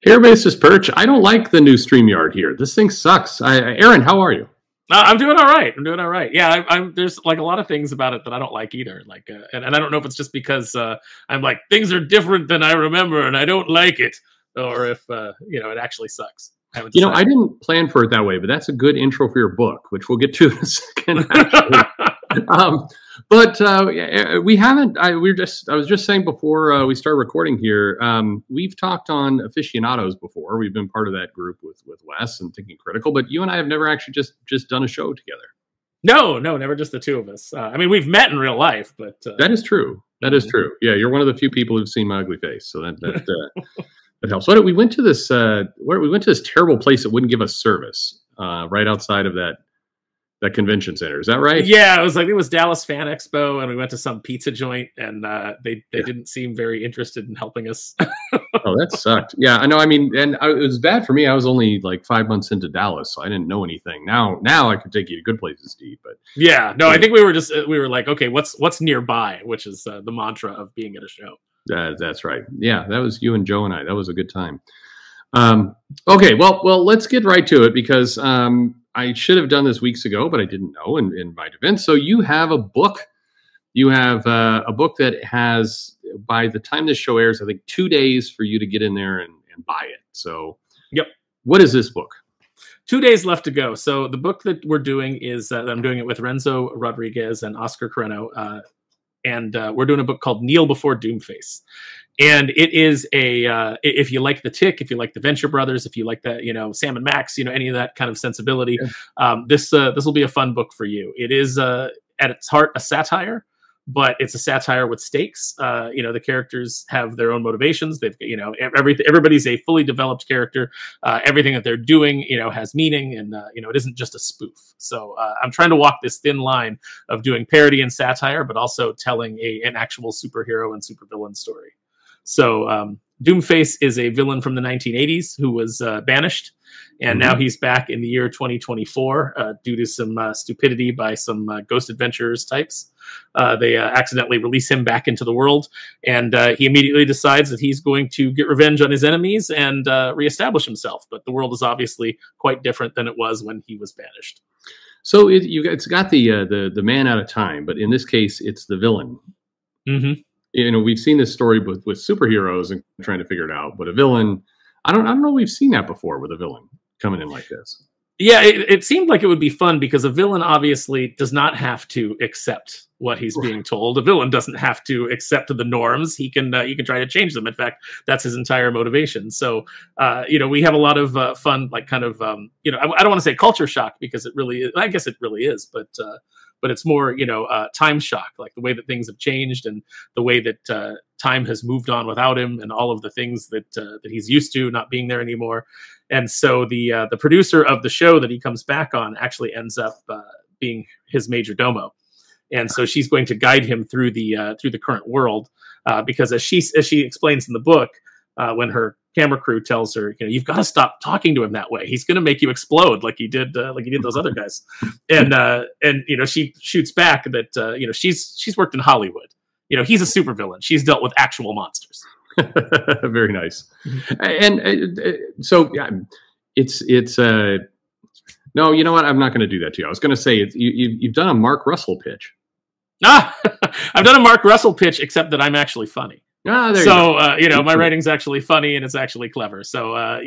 Airbase is Perch. I don't like the new StreamYard here. This thing sucks. Aaron, how are you? I'm doing all right. I'm doing all right. Yeah, I'm there's like a lot of things about it that I don't like either. Like, and I don't know if it's just because I'm like things are different than I remember and I don't like it, or if it actually sucks. I didn't plan for it that way, but that's a good intro for your book, which we'll get to in a second. But we haven't. I was just saying before we started recording here. We've talked on aficionados before. We've been part of that group with Wes and Thinking Critical. But you and I have never actually just done a show together. No, never just the two of us. I mean, we've met in real life, but that is true. That is true. Yeah, you're one of the few people who've seen my ugly face, so that helps. We went to this terrible place that wouldn't give us service right outside of that convention center. Is that right? Yeah, it was Dallas Fan Expo, and we went to some pizza joint, and they didn't seem very interested in helping us. Oh, that sucked. Yeah, I know. I mean, and it was bad for me. I was only like 5 months into Dallas, so I didn't know anything. Now I could take you to good places to eat. But yeah, no, I think we were like, okay, what's nearby, which is the mantra of being at a show. That's right. Yeah, that was you and Joe and I. That was a good time. Okay, well, let's get right to it because I should have done this weeks ago, but I didn't know in my defense. So you have a book. You have a book that has, by the time this show airs, I think 2 days for you to get in there and buy it. So yep. What is this book? 2 days left to go. So the book that we're doing is I'm doing it with Renzo Rodriguez and Oscar Carreno. And we're doing a book called KNEEL Before Doomface. And it is if you like The Tick, if you like the Venture Brothers, if you like that, Sam and Max, any of that kind of sensibility, this will be a fun book for you. It is at its heart a satire, but it's a satire with stakes. The characters have their own motivations. They've, everybody's a fully developed character. Everything that they're doing, has meaning, and it isn't just a spoof. So I'm trying to walk this thin line of doing parody and satire, but also telling an actual superhero and supervillain story. So Doomface is a villain from the 1980s who was banished, and now he's back in the year 2024 due to some stupidity by some ghost adventurers types. They accidentally release him back into the world, and he immediately decides that he's going to get revenge on his enemies and reestablish himself. But the world is obviously quite different than it was when he was banished. So it's got the man out of time, but in this case, it's the villain. Mm-hmm. We've seen this story with superheroes and trying to figure it out, but a villain, I don't know. We've seen that before with a villain coming in like this. Yeah, it seemed like it would be fun because a villain obviously does not have to accept what he's being told. A villain doesn't have to accept the norms. He can try to change them. In fact, that's his entire motivation. So, we have a lot of fun, like kind of, I don't want to say culture shock because it really is. I guess it really is, but it's more, time shock, like the way that things have changed and the way that time has moved on without him and all of the things that he's used to not being there anymore. And so the producer of the show that he comes back on actually ends up being his major domo. And so she's going to guide him through the current world because as she explains in the book, when her camera crew tells her, you've got to stop talking to him that way. He's going to make you explode like he did those other guys. And she shoots back that she's worked in Hollywood. He's a supervillain. She's dealt with actual monsters. Very nice. And so it's no, you know what? I'm not going to do that to you. I was going to say you've done a Mark Russell pitch. I've done a Mark Russell pitch, except that I'm actually funny. So my writing's actually funny and it's actually clever. So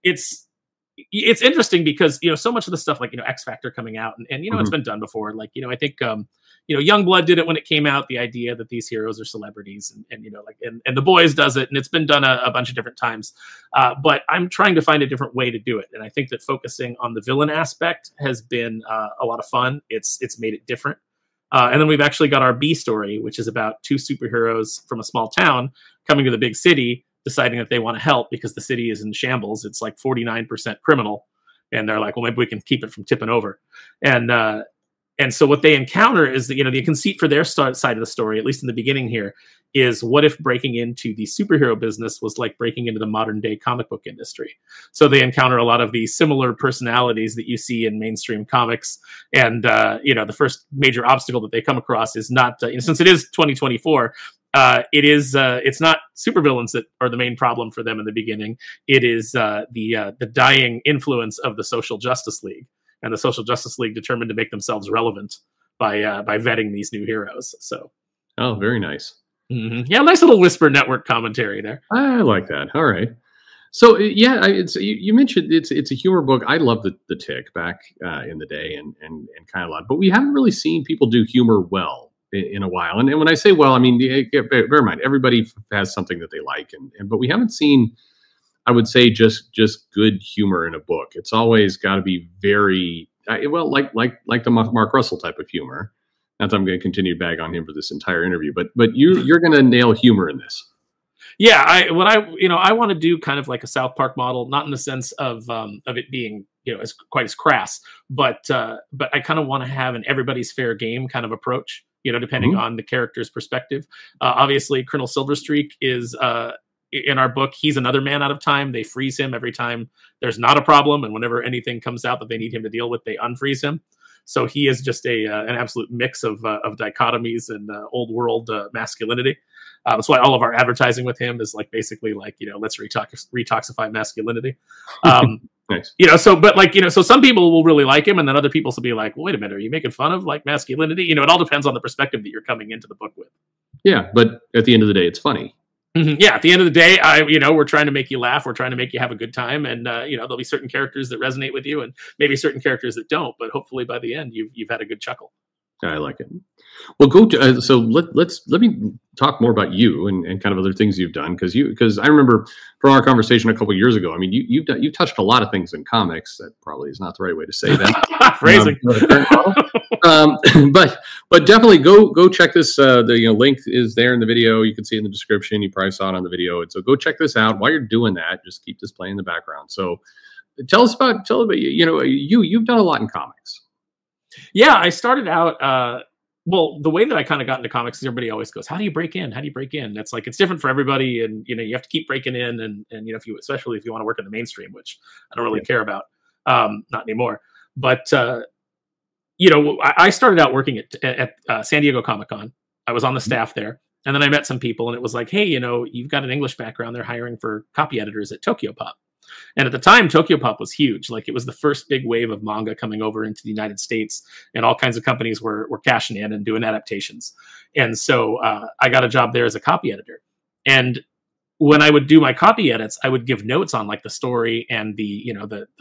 it's interesting because so much of the stuff like X Factor coming out and it's been done before. Like I think Youngblood did it when it came out. The idea that these heroes are celebrities and The Boys does it, and it's been done a bunch of different times. But I'm trying to find a different way to do it, and I think that focusing on the villain aspect has been a lot of fun. It's made it different. And then we've actually got our B story, which is about two superheroes from a small town coming to the big city, deciding that they want to help because the city is in shambles. It's like 49% criminal. And they're like, well, maybe we can keep it from tipping over. And so what they encounter is that, the conceit for their side of the story, at least in the beginning here, is what if breaking into the superhero business was like breaking into the modern day comic book industry? So they encounter a lot of the similar personalities that you see in mainstream comics. And, the first major obstacle that they come across is not, since it is 2024, it is it's not supervillains that are the main problem for them in the beginning. It is the dying influence of the Social Justice League, and the Social Justice League determined to make themselves relevant by vetting these new heroes. So, oh, very nice. Yeah, nice little Whisper Network commentary there. I like that. All right. So yeah, you mentioned it's a humor book. I love the Tick back in the day and kind of a lot, but we haven't really seen people do humor well in a while. And when I say well, I mean bear in mind everybody has something that they like, but we haven't seen, I would say, just good humor in a book. It's always got to be very well, like the Mark Russell type of humor. Not that I'm going to continue to bag on him for this entire interview, but you're going to nail humor in this. Yeah, I want to do kind of like a South Park model, not in the sense of it being as quite as crass, but I kind of want to have an everybody's fair game kind of approach, depending on the character's perspective. Obviously, Colonel Silverstreak is in our book. He's another man out of time. They freeze him every time there's not a problem, and whenever anything comes out that they need him to deal with, they unfreeze him. So he is just an absolute mix of dichotomies and old world masculinity. That's why all of our advertising with him is basically let's retoxify masculinity. Nice. So some people will really like him, and then other people will be like, well, wait a minute, are you making fun of masculinity? It all depends on the perspective that you're coming into the book with. Yeah, but at the end of the day, it's funny. Mm-hmm. Yeah, at the end of the day, we're trying to make you laugh. We're trying to make you have a good time, and there'll be certain characters that resonate with you, and maybe certain characters that don't. But hopefully, by the end, you've had a good chuckle. I like it. Well, go to so let me talk more about you and kind of other things you've done, because I remember from our conversation a couple of years ago. I mean, you've touched a lot of things in comics. That probably is not the right way to say that. Phrasing. But definitely go check this. The link is there in the video. You can see it in the description. You probably saw it on the video. And so go check this out. While you're doing that, just keep this playing in the background. So tell us about you've done a lot in comics. Yeah, I started out. Well, the way that I kind of got into comics is everybody always goes, "How do you break in? How do you break in?" It's it's different for everybody, and you have to keep breaking in, and especially if you want to work in the mainstream, which I don't really care about, not anymore. But I started out working at San Diego Comic-Con. I was on the staff there, and then I met some people, and it was like, hey, you've got an English background. They're hiring for copy editors at Tokyo Pop. And at the time, Tokyo Pop was huge. It was the first big wave of manga coming over into the United States, and all kinds of companies were cashing in and doing adaptations. And so I got a job there as a copy editor. And when I would do my copy edits, I would give notes on the story and the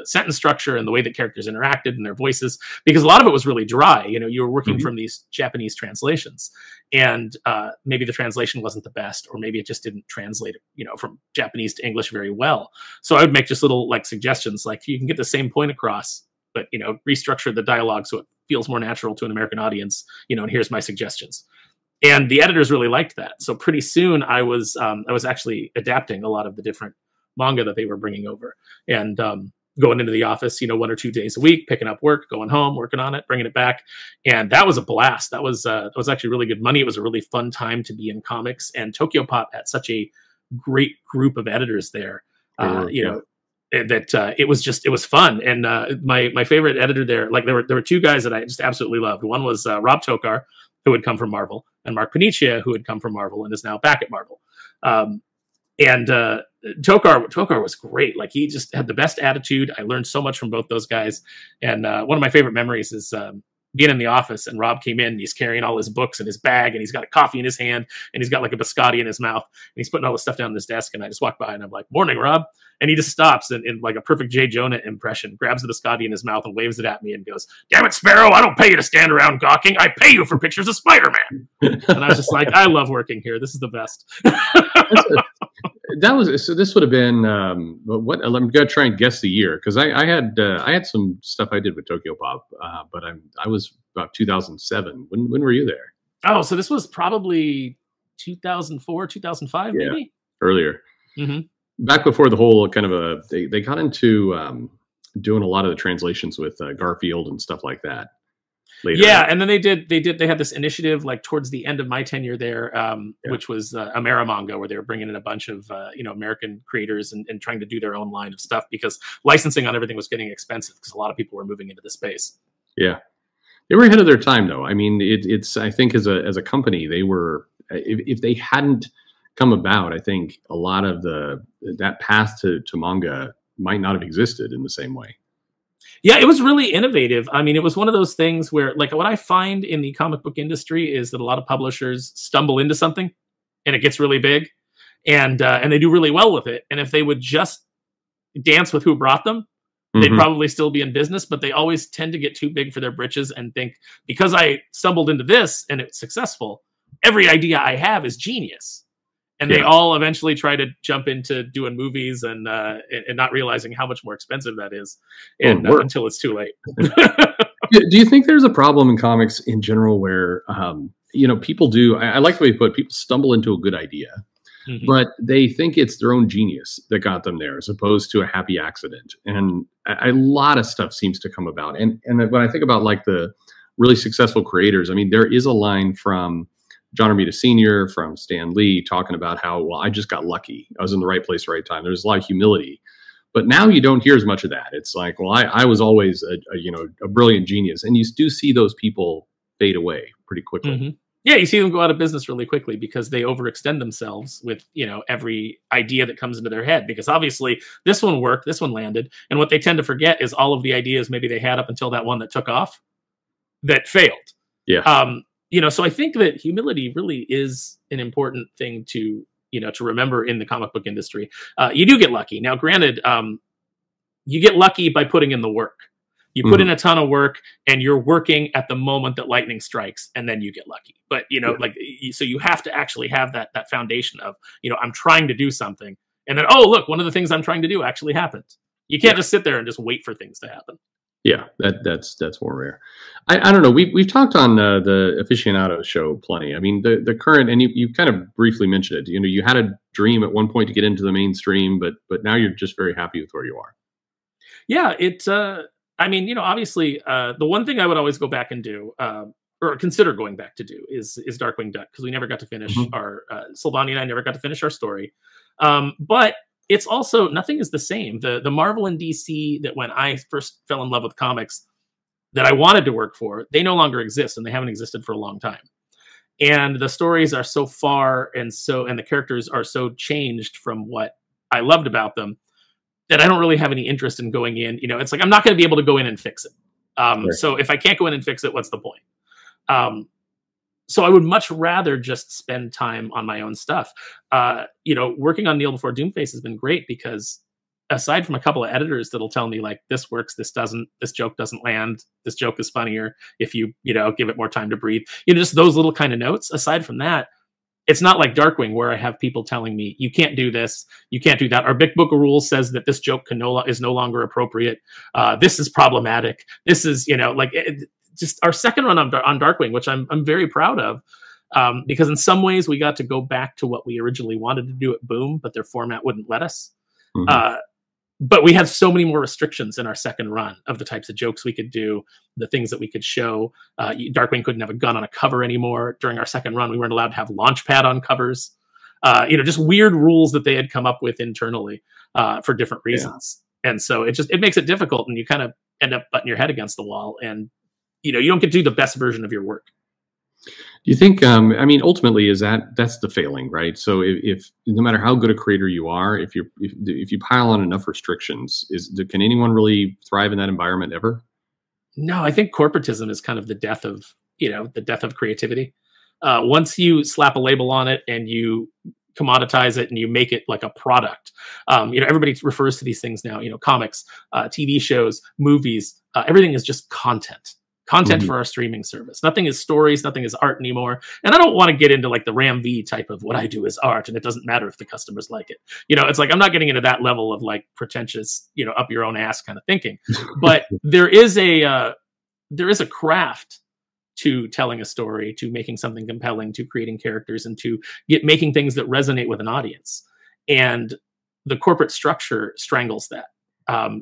sentence structure and the way that characters interacted and their voices, because a lot of it was really dry. You were working from these Japanese translations, and maybe the translation wasn't the best, or maybe it just didn't translate, from Japanese to English very well. So I would make just little suggestions, you can get the same point across, but restructure the dialogue so it feels more natural to an American audience. And here's my suggestions. And the editors really liked that. So pretty soon I was actually adapting a lot of the different manga that they were bringing over, and going into the office, 1 or 2 days a week, picking up work, going home, working on it, bringing it back. And that was a blast. That was actually really good money. It was a really fun time to be in comics, and Tokyo Pop had such a great group of editors there. That it was fun. And my favorite editor there, there were two guys that I just absolutely loved. One was Rob Tokar, who had come from Marvel, and Mark Panicia, who had come from Marvel and is now back at Marvel. And Tokar was great. He just had the best attitude. I learned so much from both those guys. And one of my favorite memories is being in the office, and Rob came in, and he's carrying all his books in his bag, and he's got a coffee in his hand, and he's got a biscotti in his mouth, and he's putting all this stuff down on his desk. And I just walk by, and I'm like, "Morning, Rob." And he just stops and in a perfect J. Jonah impression, grabs the biscotti in his mouth and waves it at me and goes, "Damn it, Sparrow, I don't pay you to stand around gawking. I pay you for pictures of Spider-Man." And I was just like, I love working here. This is the best. This would have been what? I'm gonna try and guess the year, because I had some stuff I did with Tokyo Pop, but I was about 2007. When were you there? Oh, so this was probably 2004, 2005, maybe? Yeah, earlier. Mm-hmm. Back before the whole kind of they got into doing a lot of the translations with Garfield and stuff like that. Later. Yeah, and then they had this initiative towards the end of my tenure there, which was Amera Manga, where they were bringing in a bunch of American creators and trying to do their own line of stuff, because licensing on everything was getting expensive because a lot of people were moving into the space. Yeah, they were ahead of their time, though. I mean, it's I think as a company, they were if they hadn't come about, I think a lot of that path to manga might not have existed in the same way. Yeah, it was really innovative. I mean, it was one of those things where, like, what I find in the comic book industry is that a lot of publishers stumble into something and it gets really big, and they do really well with it. And if they would just dance with who brought them, they'd probably still be in business, but they always tend to get too big for their britches and think, because I stumbled into this and it's successful, every idea I have is genius. And they all eventually try to jump into doing movies and not realizing how much more expensive that is, and until it's too late. Do you think there's a problem in comics in general where, people do, I like the way you put it, people stumble into a good idea, but they think it's their own genius that got them there as opposed to a happy accident. And a lot of stuff seems to come about. And when I think about like the really successful creators, I mean, there is a line from John Romita Sr., from Stan Lee, talking about how, well, I just got lucky. I was in the right place, right time. There's a lot of humility. But now you don't hear as much of that. It's like, well, I was always a brilliant genius. And you do see those people fade away pretty quickly. Yeah, you see them go out of business really quickly because they overextend themselves with, every idea that comes into their head. Because obviously this one worked, this one landed. And what they tend to forget is all of the ideas maybe they had up until that one that took off that failed. Yeah. So I think that humility really is an important thing to remember in the comic book industry. You do get lucky. Now, granted, you get lucky by putting in the work. You put in a ton of work and you're working at the moment that lightning strikes, and then you get lucky. But, so you have to actually have that foundation of, I'm trying to do something. And then, oh, look, one of the things I'm trying to do actually happened. You can't just sit there and just wait for things to happen. Yeah, that's more rare. I don't know. We've talked on the Aficionado show plenty. I mean, the current, and you kind of briefly mentioned it. You had a dream at one point to get into the mainstream, but now you're just very happy with where you are. Yeah, obviously, the one thing I would always go back and do, or consider going back to do, is Darkwing Duck, because we never got to finish our Sylvania and I never got to finish our story. But it's also, nothing is the same. The Marvel and DC that when I first fell in love with comics that I wanted to work for, they no longer exist, and they haven't existed for a long time. And the stories are so far and the characters are so changed from what I loved about them that I don't really have any interest in going in. It's like, I'm not going to be able to go in and fix it. Right. So if I can't go in and fix it, what's the point? So I would much rather just spend time on my own stuff. Working on Kneel Before Doomface has been great because aside from a couple of editors that'll tell me like, this works, this doesn't, this joke doesn't land, this joke is funnier if you give it more time to breathe. Just those little kind of notes. Aside from that, it's not like Darkwing where I have people telling me, you can't do this, you can't do that. Our Big Book of Rules says that this joke is no longer appropriate. This is problematic. This is, just our second run on Darkwing, which I'm very proud of, because in some ways we got to go back to what we originally wanted to do at Boom, but their format wouldn't let us. But we had so many more restrictions in our second run of the types of jokes we could do, the things that we could show. Darkwing couldn't have a gun on a cover anymore. During our second run, we weren't allowed to have Launchpad on covers. Just weird rules that they had come up with internally for different reasons. Yeah. And so it makes it difficult, and you kind of end up butting your head against the wall, and you don't get to do the best version of your work. Do you think, ultimately that's the failing, right? So if no matter how good a creator you are, if you pile on enough restrictions, can anyone really thrive in that environment ever? No, I think corporatism is kind of the death of creativity. Once you slap a label on it and you commoditize it and you make it like a product, everybody refers to these things now, comics, TV shows, movies, everything is just content for our streaming service. Nothing is stories, nothing is art anymore. And I don't want to get into like the Ram V type of what I do is art, and it doesn't matter if the customers like it. It's like, I'm not getting into that level of like pretentious, up your own ass kind of thinking. But there is a craft to telling a story, to making something compelling, to creating characters, and to making things that resonate with an audience. And the corporate structure strangles that.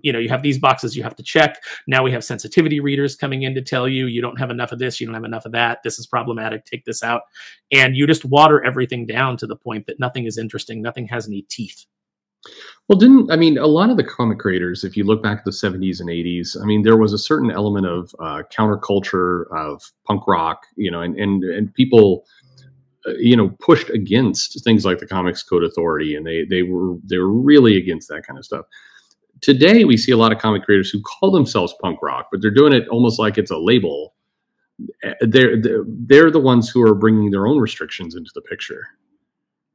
You have these boxes you have to check. Now we have sensitivity readers coming in to tell you don't have enough of this, you don't have enough of that, this is problematic, take this out. And you just water everything down to the point that nothing is interesting, nothing has any teeth. Well, a lot of the comic creators, if you look back at the 70s and 80s, there was a certain element of counterculture, of punk rock, and people pushed against things like the Comics Code Authority, and they were really against that kind of stuff. Today, we see a lot of comic creators who call themselves punk rock, but they're doing it almost like it's a label. They're the ones who are bringing their own restrictions into the picture.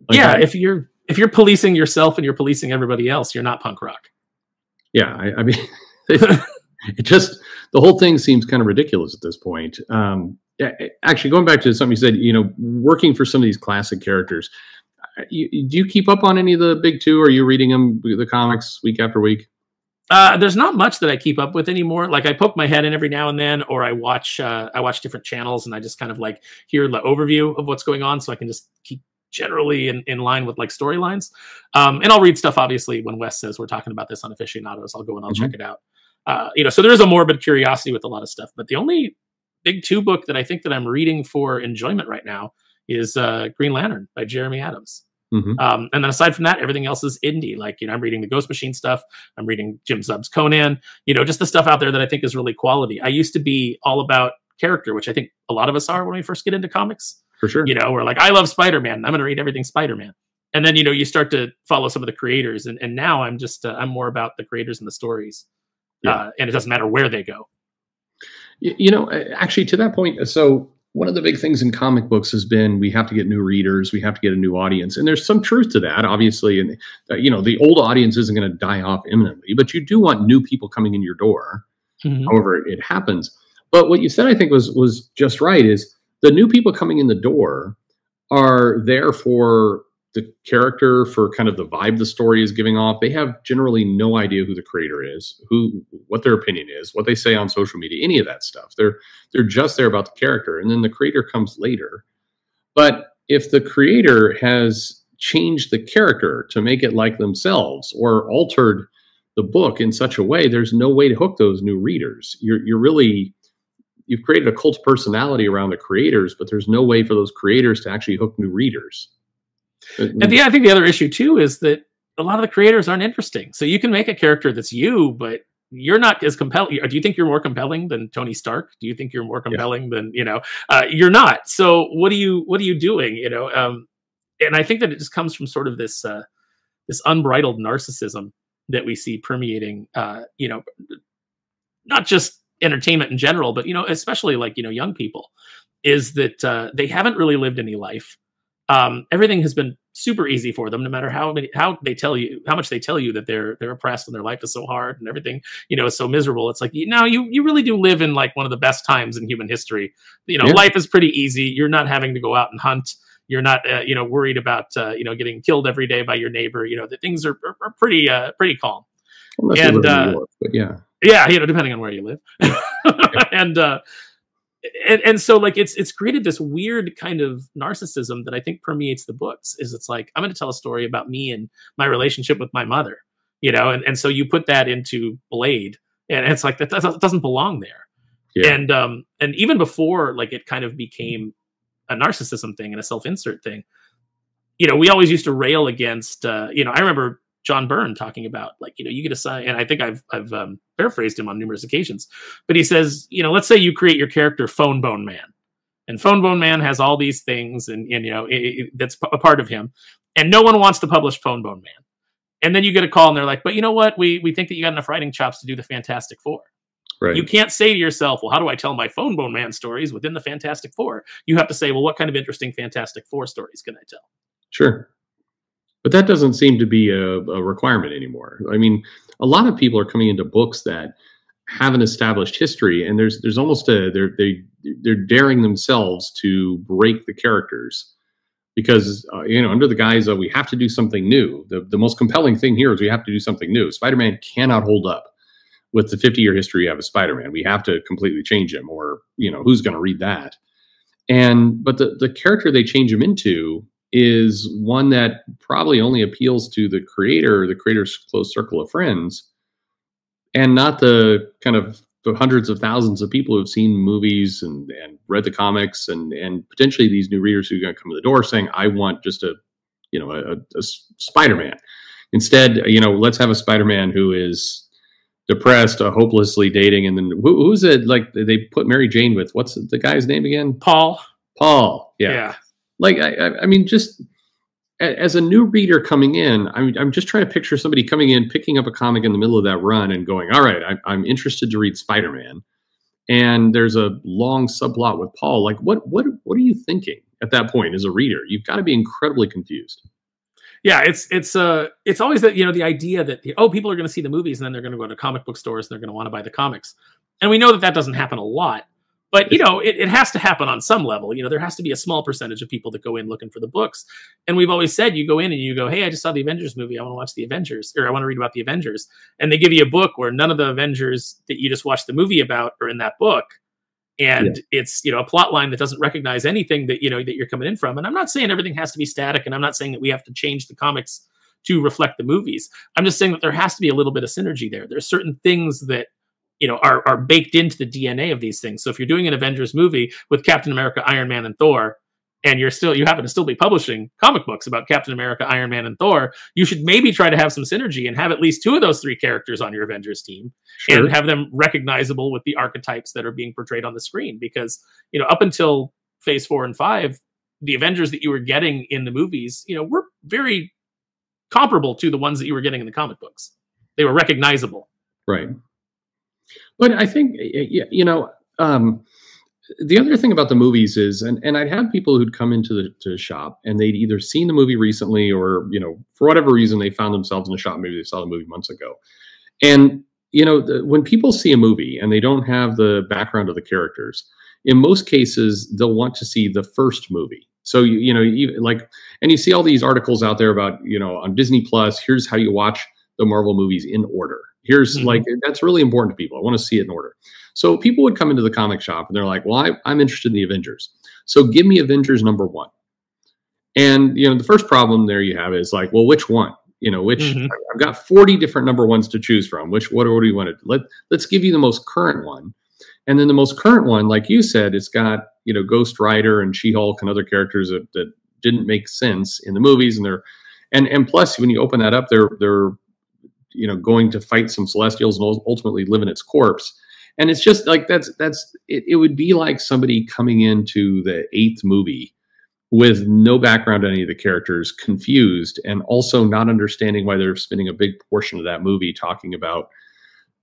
Like yeah, if you're policing yourself and you're policing everybody else, you're not punk rock. Yeah, I mean, it just, the whole thing seems kind of ridiculous at this point. Actually, going back to something you said, working for some of these classic characters, do you keep up on any of the big two? Are you reading them, the comics, week after week? There's not much that I keep up with anymore. Like I poke my head in every now and then, or I watch different channels, and I just kind of like hear the overview of what's going on, so I can just keep generally in line with like storylines. And I'll read stuff obviously when Wes says we're talking about this on Aficionados. I'll go and I'll check it out. So there is a morbid curiosity with a lot of stuff. But the only big two book that I think that I'm reading for enjoyment right now is Green Lantern by Jeremy Adams. And then aside from that, everything else is indie. Like, I'm reading the Ghost Machine stuff. I'm reading Jim Zub's Conan, just the stuff out there that I think is really quality. I used to be all about character, which I think a lot of us are when we first get into comics. For sure. We're like, I love Spider-Man. I'm going to read everything Spider-Man. And then, you start to follow some of the creators. And now I'm just, I'm more about the creators and the stories. And it doesn't matter where they go. Actually, to that point, so one of the big things in comic books has been we have to get new readers, we have to get a new audience. And there's some truth to that, obviously. And, the old audience isn't going to die off imminently, but you do want new people coming in your door, however it happens. But what you said, I think, was just right, is the new people coming in the door are there for the character, for kind of the vibe the story is giving off. They have generally no idea who the creator is, what their opinion is, what they say on social media, any of that stuff. They're just there about the character, and then the creator comes later. But if the creator has changed the character to make it like themselves, or altered the book in such a way, there's no way to hook those new readers. You've created a cult of personality around the creators, but there's no way for those creators to actually hook new readers. And I think the other issue too is that a lot of the creators aren't interesting. So you can make a character that's you, but you're not as compelling. Do you think you're more compelling than Tony Stark? Do you think you're more compelling than, you're not. So what are you doing? And I think that it just comes from sort of this unbridled narcissism that we see permeating, not just entertainment in general, but, especially like, young people, is that they haven't really lived any life. Everything has been super easy for them, no matter how much they tell you that they're oppressed and their life is so hard and everything, is so miserable. It's like, you really do live in like one of the best times in human history. Life is pretty easy. You're not having to go out and hunt. You're not, worried about, getting killed every day by your neighbor. The things are pretty calm. Unless you live in New York, but yeah, depending on where you live. And so like it's created this weird kind of narcissism that I think permeates the books. It's like, I'm going to tell a story about me and my relationship with my mother, and so you put that into Blade, and it's like that doesn't belong there. And even before like it kind of became a narcissism thing and a self-insert thing, we always used to rail against I remember John Byrne talking about like, you get assigned, and I think I've paraphrased him on numerous occasions, but he says, let's say you create your character Phone Bone Man, and Phone Bone Man has all these things, and that's a part of him, and no one wants to publish Phone Bone Man. And then you get a call and they're like, but you know what? We think that you got enough writing chops to do the Fantastic Four. Right. You can't say to yourself, well, how do I tell my Phone Bone Man stories within the Fantastic Four? You have to say, well, what kind of interesting Fantastic Four stories can I tell? Sure. But that doesn't seem to be a requirement anymore. I mean, a lot of people are coming into books that have an established history, and there's almost they're daring themselves to break the characters because under the guise of we have to do something new. The most compelling thing here is we have to do something new. Spider-Man cannot hold up with the 50-year history of a Spider-Man. We have to completely change him, or who's going to read that? But the character they change him into is one that probably only appeals to the creator, or the creator's close circle of friends, and not the kind of the hundreds of thousands of people who've seen movies and read the comics, and potentially these new readers who are going to come to the door saying, I want just a Spider-Man. Instead, let's have a Spider-Man who is depressed, hopelessly dating, and then who's it like they put Mary Jane with? What's the guy's name again? Paul. Yeah. Like, I mean, just as a new reader coming in, I'm just trying to picture somebody coming in, picking up a comic in the middle of that run and going, all right, I'm interested to read Spider-Man. And there's a long subplot with Paul. Like, what are you thinking at that point as a reader? You've got to be incredibly confused. Yeah, it's always that, the idea that, people are going to see the movies and then they're going to go to comic book stores and they're going to want to buy the comics. And we know that doesn't happen a lot, but it has to happen on some level. There has to be a small percentage of people that go in looking for the books. And we've always said, you go in and you go, hey, I just saw the Avengers movie. I want to watch the Avengers, or I want to read about the Avengers. And they give you a book where none of the Avengers that you just watched the movie about are in that book. And it's, a plot line that doesn't recognize anything that, that you're coming in from. And I'm not saying everything has to be static, and I'm not saying that we have to change the comics to reflect the movies. I'm just saying that there has to be a little bit of synergy there. There's certain things that, are baked into the DNA of these things. So if you're doing an Avengers movie with Captain America, Iron Man, and Thor, and you happen to still be publishing comic books about Captain America, Iron Man, and Thor, you should maybe try to have some synergy and have at least 2 of those 3 characters on your Avengers team, and have them recognizable with the archetypes that are being portrayed on the screen. Because, up until phase 4 and 5, the Avengers that you were getting in the movies, were very comparable to the ones that you were getting in the comic books. They were recognizable. Right. But I think, the other thing about the movies is, and I'd have people who'd come into the shop and they'd either seen the movie recently or, for whatever reason, they found themselves in the shop. Maybe they saw the movie months ago. And, when people see a movie and they don't have the background of the characters, in most cases, they'll want to see the first movie. So, and you see all these articles out there about, on Disney Plus, here's how you watch the Marvel movies in order. Here's that's really important to people. I want to see it in order. So people would come into the comic shop and they're like, well, I'm interested in the Avengers. So give me Avengers #1. And, the first problem there you have is like, well, which one? I've got 40 different #1s to choose from. What do you want to, let's give you the most current one. And then the most current one, like you said, it's got, Ghost Rider and She-Hulk and other characters that didn't make sense in the movies. And plus when you open that up, they're going to fight some Celestials and ultimately live in its corpse. And it's just like, it would be like somebody coming into the 8th movie with no background on any of the characters, confused, and also not understanding why they're spending a big portion of that movie talking about,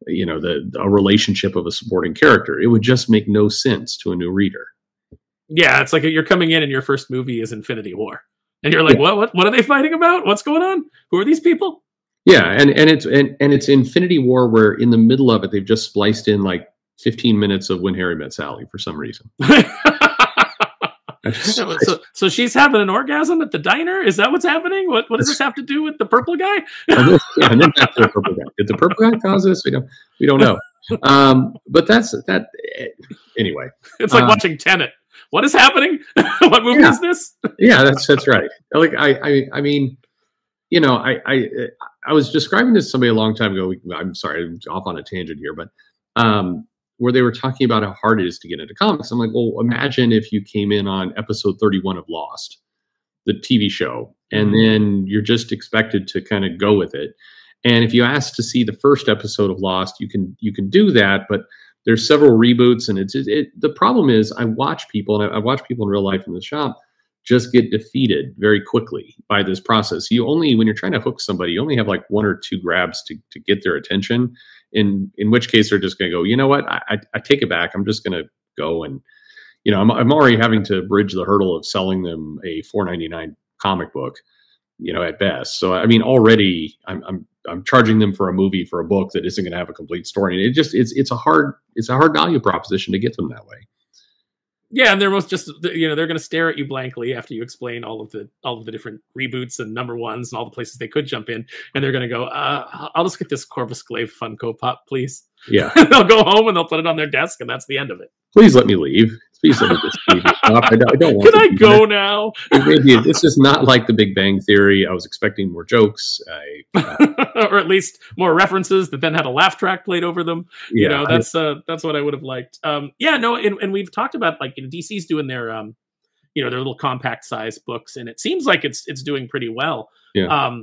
a relationship of a supporting character. It would just make no sense to a new reader. Yeah, it's like you're coming in and your first movie is Infinity War. And you're like, what are they fighting about? What's going on? Who are these people? Yeah, and it's Infinity War where in the middle of it they've just spliced in like 15 minutes of When Harry Met Sally for some reason. So she's having an orgasm at the diner? Is that what's happening? What does this have to do with the purple guy? And then back to the purple guy. Did the purple guy cause this? We don't know. But that's that. Anyway, it's like watching Tenet. What is happening? What movie is this? Yeah, that's right. Like I mean, I was describing this to somebody a long time ago. I'm sorry, I'm off on a tangent here, but where they were talking about how hard it is to get into comics. I'm like, well, imagine if you came in on episode 31 of Lost, the TV show, and then you're just expected to kind of go with it. And if you ask to see the first episode of Lost, you can do that, but there's several reboots, and the problem is I watch people, and I watch people in real life in the shop just get defeated very quickly by this process. When you're trying to hook somebody, you only have like 1 or 2 grabs to get their attention. In which case they're just going to go, you know what? I take it back. I'm just going to go and, I'm already having to bridge the hurdle of selling them a $4.99 comic book, at best. So I mean, already I'm charging them for a movie for a book that isn't going to have a complete story. And it's a hard value proposition to get them that way. Yeah, and they're most just they're going to stare at you blankly after you explain all of the different reboots and #1s and all the places they could jump in, and they're going to go, I'll just get this Corvus Glaive Funko Pop, please. Yeah, they'll go home and they'll put it on their desk, and that's the end of it. Please let me leave. Please let me just leave the shop. I don't want. Can I go now? It's just not like The Big Bang Theory. I was expecting more jokes, or at least more references that then had a laugh track played over them. Yeah, that's what I would have liked. And we've talked about like DC's doing their their little compact size books, and it seems like it's doing pretty well. Yeah.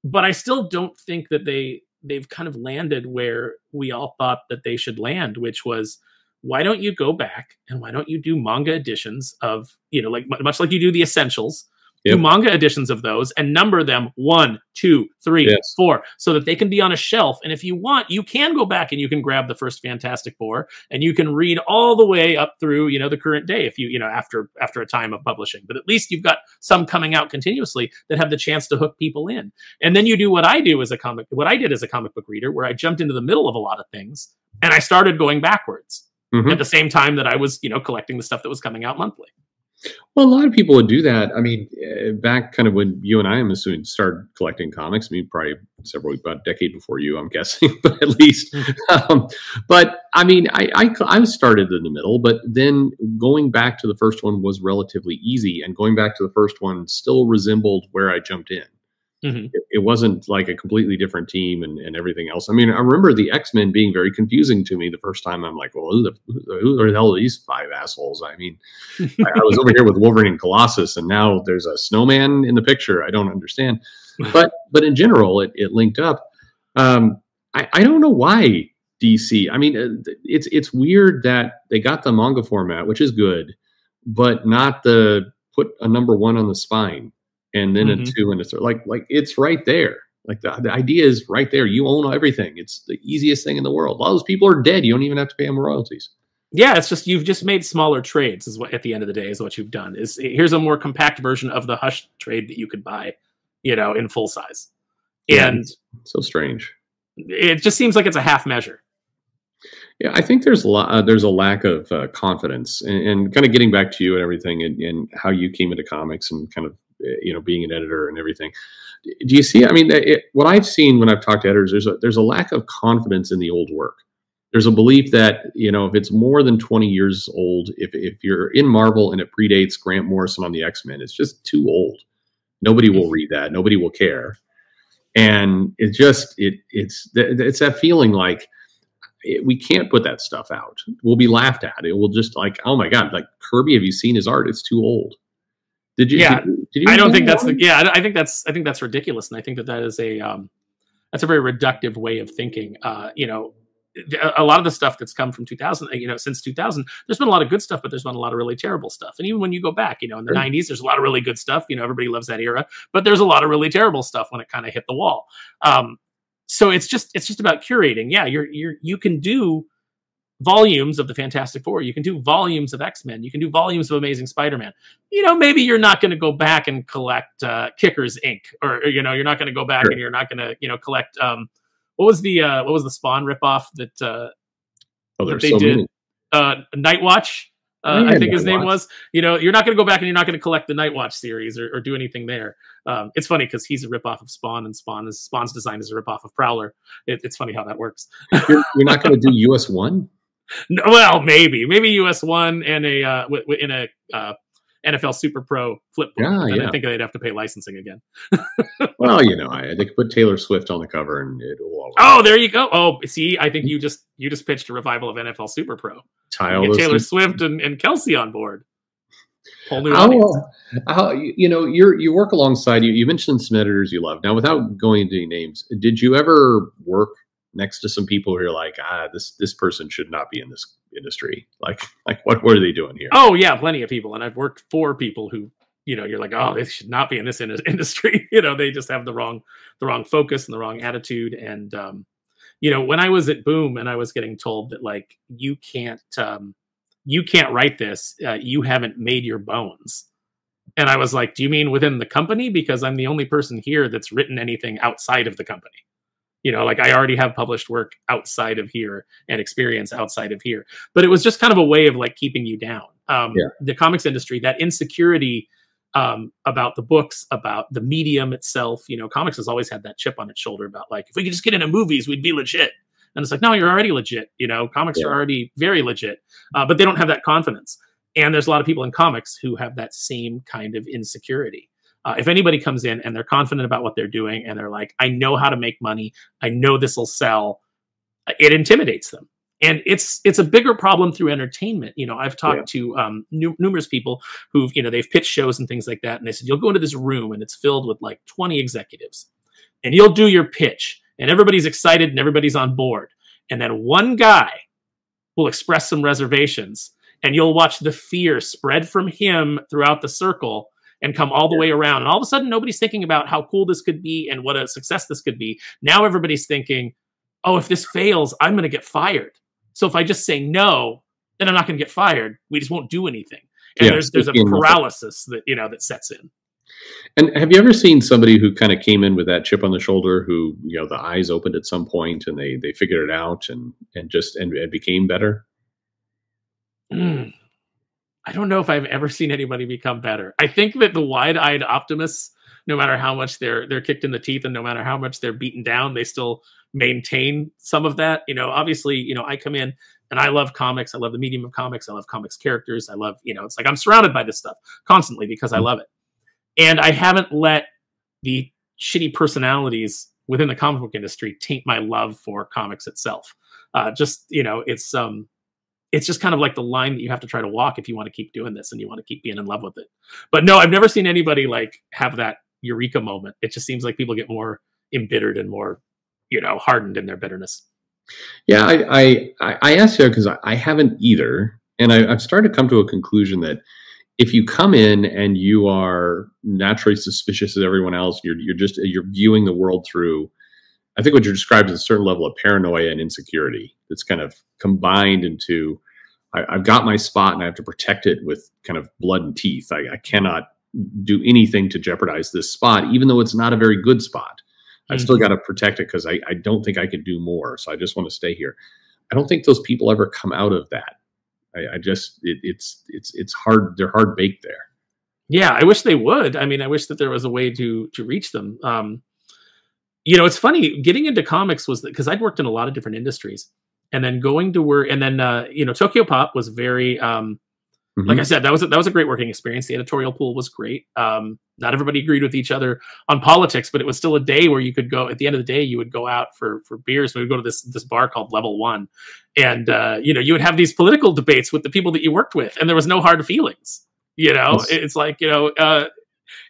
But I still don't think that they've kind of landed where we all thought that they should land, which was why don't you go back and why don't you do manga editions of, like much like you do the essentials, do manga editions of those and number them 1, 2, 3, 4, so that they can be on a shelf. And if you want, you can go back and you can grab the first Fantastic Four and you can read all the way up through, the current day if you, after a time of publishing. But at least you've got some coming out continuously that have the chance to hook people in. And then you do what I did as a comic book reader, where I jumped into the middle of a lot of things and I started going backwards at the same time that I was, collecting the stuff that was coming out monthly. Well, a lot of people would do that. I mean, back kind of when you and I, I'm assuming, started collecting comics. I mean, probably about a decade before you, I'm guessing, but at least. But I mean, I started in the middle, but then going back to the first one was relatively easy, and going back to the first one still resembled where I jumped in. It wasn't like a completely different team and everything else. I mean, I remember the X-Men being very confusing to me the first time. I'm like, well, who the hell are these 5 assholes? I mean, I was over here with Wolverine and Colossus, and now there's a snowman in the picture. I don't understand. But in general, it linked up. I don't know why DC. I mean, it's weird that they got the manga format, which is good, but not the put a number 1 on the spine. And then a 2 and a 3, like it's right there. Like the idea is right there. You own everything. It's the easiest thing in the world. All those people are dead. You don't even have to pay them royalties. Yeah, it's just, you've just made smaller trades is what, at the end of the day, is what you've done. Is here's a more compact version of the Hush trade that you could buy, in full size. And so strange. It just seems like it's a half measure. Yeah, I think there's a lack of confidence, and kind of getting back to you and everything, and how you came into comics and kind of, being an editor and everything. Do you see? I mean, what I've seen when I've talked to editors, there's a lack of confidence in the old work. There's a belief that, if it's more than 20 years old, if you're in Marvel and it predates Grant Morrison on the X-Men, it's just too old. Nobody will read that. Nobody will care. And it's that feeling like we can't put that stuff out. We'll be laughed at. It will just like, oh my God, like Kirby, have you seen his art? It's too old. Did you? Yeah, did you I don't think that's I think that's ridiculous, and I think that is that's a very reductive way of thinking. A lot of the stuff that's come from 2000, since 2000, there's been a lot of good stuff, but there's been a lot of really terrible stuff. And even when you go back, in the 90s, there's a lot of really good stuff. Everybody loves that era, but there's a lot of really terrible stuff when it kind of hit the wall. So it's just about curating. Yeah, you can do volumes of the Fantastic Four. You can do volumes of X-Men. You can do volumes of Amazing Spider-Man. Maybe you're not going to go back and collect Kickers Inc. Or you're not going to go back and you're not going to collect what was the Spawn ripoff that that they did? Night Watch. I think his name was. You're not going to go back and you're not going to collect the Night Watch series or do anything there. It's funny because he's a ripoff of Spawn, and Spawn's design is a ripoff of Prowler. It's funny how that works. You're not going to do US 1? No, well, maybe US 1 and in a NFL Super Pro flip book. And I think they'd have to pay licensing again. Well, they could put Taylor Swift on the cover and it'll all. Oh, there you go. Oh, see, I think you just pitched a revival of NFL Super Pro. Get Taylor Swift and Kelsey on board. Whole new audience. You work alongside you mentioned some editors you love. Now, without going into any names, did you ever work next to some people who are like, this person should not be in this industry? Like what are they doing here? Oh yeah, plenty of people. And I've worked for people who, you're like, oh, they should not be in this industry. They just have the wrong focus and the wrong attitude. And, when I was at Boom and I was getting told that like, you can't write this, you haven't made your bones. And I was like, do you mean within the company? Because I'm the only person here that's written anything outside of the company. Like I already have published work outside of here and experience outside of here. But it was just kind of a way of like keeping you down. The comics industry, that insecurity about the books, about the medium itself, comics has always had that chip on its shoulder about like, if we could just get into movies, we'd be legit. And it's like, no, you're already legit. Comics are already very legit, but they don't have that confidence. And there's a lot of people in comics who have that same kind of insecurity. If anybody comes in and they're confident about what they're doing and they're like, I know how to make money, I know this will sell, it intimidates them. And it's a bigger problem through entertainment. I've talked to numerous people who've, they've pitched shows and things like that. And they said, you'll go into this room and it's filled with like 20 executives and you'll do your pitch and everybody's excited and everybody's on board. And then one guy will express some reservations, and you'll watch the fear spread from him throughout the circle and come all the way around. And all of a sudden, nobody's thinking about how cool this could be and what a success this could be. Now everybody's thinking, oh, if this fails, I'm going to get fired. So if I just say no, then I'm not going to get fired. We just won't do anything. And there's a paralysis that, that sets in. And have you ever seen somebody who kind of came in with that chip on the shoulder, who, the eyes opened at some point and they figured it out and became better? I don't know if I've ever seen anybody become better. I think that the wide-eyed optimists, no matter how much they're kicked in the teeth and no matter how much they're beaten down, they still maintain some of that. Obviously, I come in and I love comics. I love the medium of comics. I love comics characters. I love, it's like I'm surrounded by this stuff constantly because I love it. And I haven't let the shitty personalities within the comic book industry taint my love for comics itself. It's just kind of like the line that you have to try to walk if you want to keep doing this and you want to keep being in love with it. But no, I've never seen anybody like have that eureka moment. It just seems like people get more embittered and more, hardened in their bitterness. Yeah, I asked you because I haven't either. And I've started to come to a conclusion that if you come in and you are naturally suspicious of everyone else, you're viewing the world through, I think what you're describing is a certain level of paranoia and insecurity that's kind of combined into, I've got my spot and I have to protect it with kind of blood and teeth. I cannot do anything to jeopardize this spot, even though it's not a very good spot. I've still got to protect it because I don't think I could do more. So I just want to stay here. I don't think those people ever come out of that. It's hard. They're hard baked there. Yeah, I wish they would. I mean, I wish that there was a way to reach them. It's funny getting into comics was because I'd worked in a lot of different industries, and then going to work, and then Tokyo Pop was very like I said, that was a great working experience. The editorial pool was great. Not everybody agreed with each other on politics, but it was still a day where you could go. At the end of the day, you would go out for beers. We would go to this bar called Level 1, and you would have these political debates with the people that you worked with, and there was no hard feelings. Yes. It's like and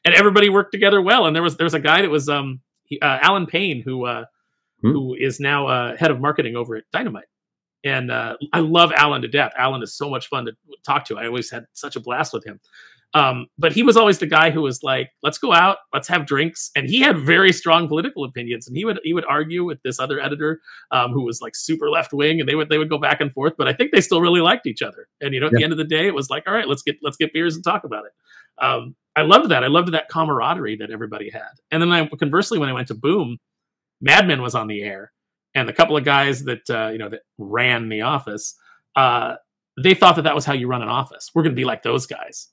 everybody worked together well. And there was a guy that was Alan Payne who is now head of marketing over at Dynamite. And I love Alan to death. Alan is so much fun to talk to. I always had such a blast with him. But he was always the guy who was like, let's go out, let's have drinks. And he had very strong political opinions. And he would argue with this other editor who was like super left wing, and they would go back and forth. But I think they still really liked each other. And at the end of the day, it was like, all right, let's get beers and talk about it. I loved that. I loved that camaraderie that everybody had. And then conversely, when I went to Boom, Mad Men was on the air. And the couple of guys that that ran the office, they thought that was how you run an office. We're going to be like those guys,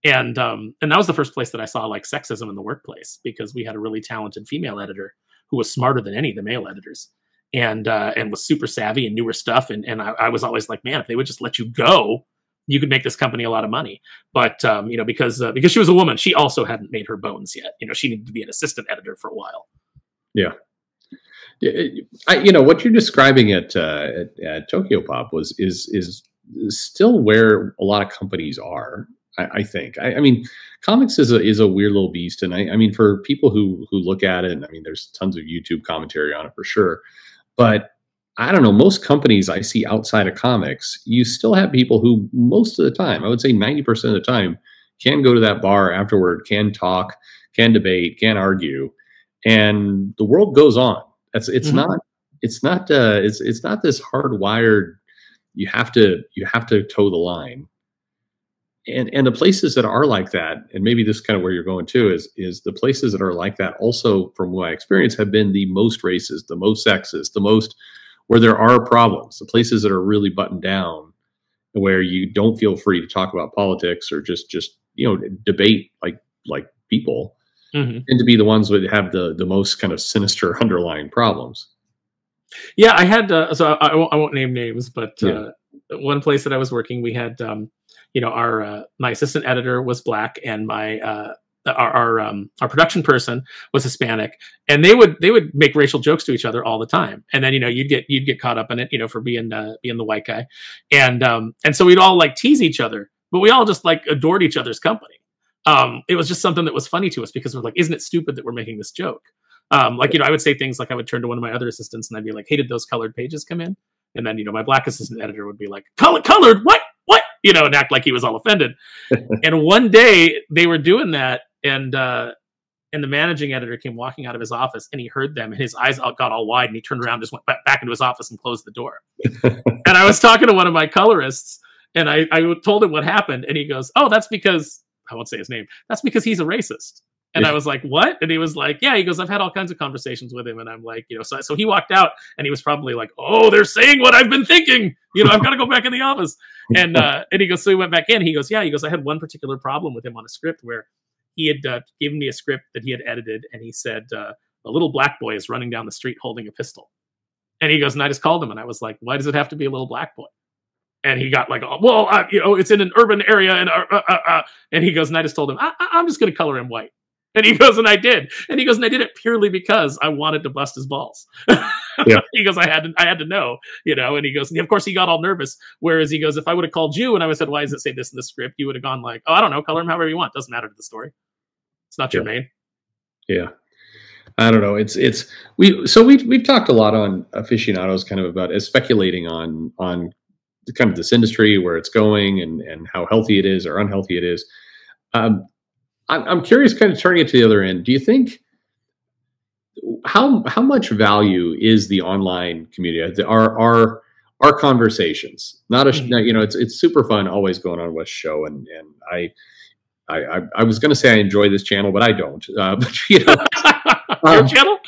and that was the first place that I saw like sexism in the workplace, because we had a really talented female editor who was smarter than any of the male editors, and was super savvy and knew her stuff. And I was always like, man, if they would just let you go, you could make this company a lot of money. But because she was a woman, she also hadn't made her bones yet. She needed to be an assistant editor for a while. Yeah. What you're describing at Tokyo Pop is still where a lot of companies are. I think. I mean, comics is a weird little beast, and I mean, for people who look at it, and I mean, there's tons of YouTube commentary on it for sure. But I don't know, most companies I see outside of comics, you still have people who most of the time, I would say 90% of the time, can go to that bar afterward, can talk, can debate, can argue, and the world goes on. It's not this hardwired, you have to toe the line. And the places that are like that, and maybe this is kind of where you're going too, is the places that are like that also, from my experience, have been the most racist, the most sexist, the most where there are problems, the places that are really buttoned down, where you don't feel free to talk about politics or just debate like people. Tend to be the ones that have the most kind of sinister underlying problems. Yeah, I had so I won't name names, but one place that I was working, we had our my assistant editor was black, and my our production person was Hispanic, and they would make racial jokes to each other all the time. And then you'd get caught up in it, for being the white guy, and so we'd all like tease each other, but we all just like adored each other's company. It was just something that was funny to us, because we're like, isn't it stupid that we're making this joke? I would say things like, I would turn to one of my other assistants and I'd be like, hey, did those colored pages come in? And then, my black assistant editor would be like, colored, what? And act like he was all offended. And one day they were doing that, and the managing editor came walking out of his office, and he heard them, and his eyes got all wide, and he turned around, and just went back into his office and closed the door. And I was talking to one of my colorists, and I told him what happened, and he goes, "Oh, that's because," I won't say his name, "that's because he's a racist." And I was like, "What?" And he was like, "Yeah." He goes, "I've had all kinds of conversations with him." And I'm like, so he walked out, and he was probably like, "Oh, they're saying what I've been thinking. I've got to go back in the office." And he goes, so he went back in. He goes, "Yeah." He goes, "I had one particular problem with him on a script where he had given me a script that he had edited, and he said, a little black boy is running down the street holding a pistol." And he goes, and I just called him, and I was like, "Why does it have to be a little black boy?" And he got like, "Well, it's in an urban area." And he goes, and I just told him, I'm just going to color him white. And he goes, and I did. And he goes, and I did it purely because I wanted to bust his balls. Yeah. He goes, I had to know, and he goes, and of course he got all nervous. Whereas he goes, if I would have called you and I would have said, "Why does it say this in the script?" You would have gone like, "Oh, I don't know, color him however you want. Doesn't matter to the story. It's not your main." Yeah. I don't know. We've talked a lot on Aficionados kind of about speculating on kind of this industry, where it's going and how healthy it is or unhealthy it is. I'm curious, kind of turning it to the other end. Do you think how much value is the online community? Our conversations, not a it's super fun always going on West Show, and I was going to say I enjoy this channel, but I don't. But your channel,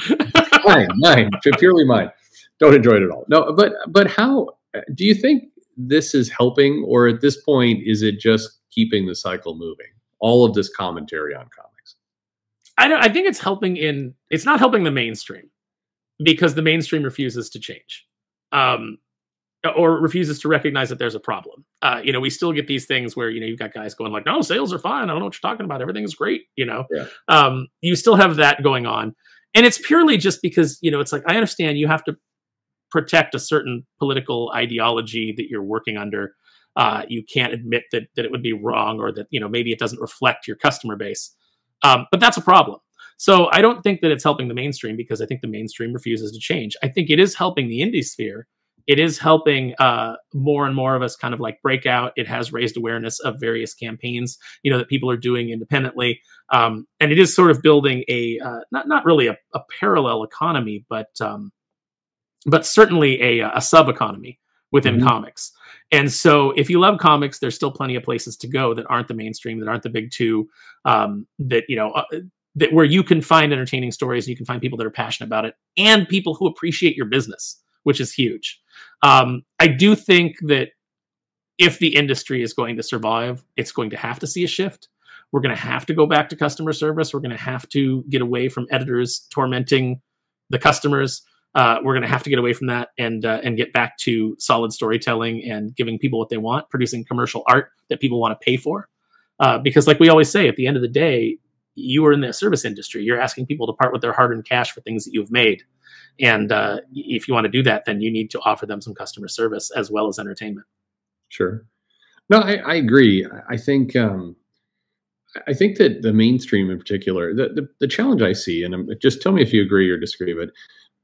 mine, purely mine. Don't enjoy it at all. No, but how do you think this is helping, or at this point is it just keeping the cycle moving? All of this commentary on comics. I think it's helping it's not helping the mainstream, because the mainstream refuses to change, or refuses to recognize that there's a problem. We still get these things where, you've got guys going like, "No, sales are fine. I don't know what you're talking about. Everything's great." Yeah. You still have that going on. And it's purely just because, it's like, I understand you have to protect a certain political ideology that you're working under. You can't admit that it would be wrong, or that, maybe it doesn't reflect your customer base. But that's a problem. So I don't think that it's helping the mainstream, because I think the mainstream refuses to change. I think it is helping the indie sphere. It is helping more and more of us kind of like break out. It has raised awareness of various campaigns, that people are doing independently. And it is sort of building a, not really a parallel economy, but certainly a sub-economy within comics. And so if you love comics, there's still plenty of places to go that aren't the mainstream, that aren't the big two, that where you can find entertaining stories, and you can find people that are passionate about it, and people who appreciate your business, which is huge. I do think that if the industry is going to survive, it's going to have to see a shift. We're going to have to go back to customer service. We're going to have to get away from editors tormenting the customers. We're going to have to get away from that and get back to solid storytelling and giving people what they want, producing commercial art that people want to pay for. Because like we always say, at the end of the day, you are in the service industry. You're asking people to part with their hard-earned cash for things that you've made. And if you want to do that, then you need to offer them some customer service as well as entertainment. Sure. No, I agree. I think that the mainstream in particular, the challenge I see, and just tell me if you agree or disagree, but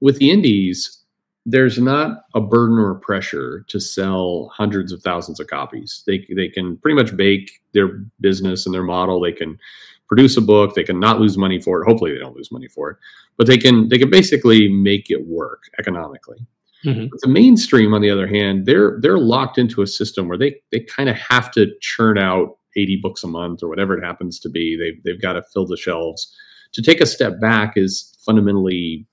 with the indies, there's not a burden or a pressure to sell hundreds of thousands of copies. They can pretty much bake their business and their model. They can produce a book. They can not lose money for it. Hopefully they don't lose money for it, but they can basically make it work economically. But the mainstream, on the other hand, they're locked into a system where they kind of have to churn out 80 books a month or whatever it happens to be. They've got to fill the shelves. To take a step back is fundamentally,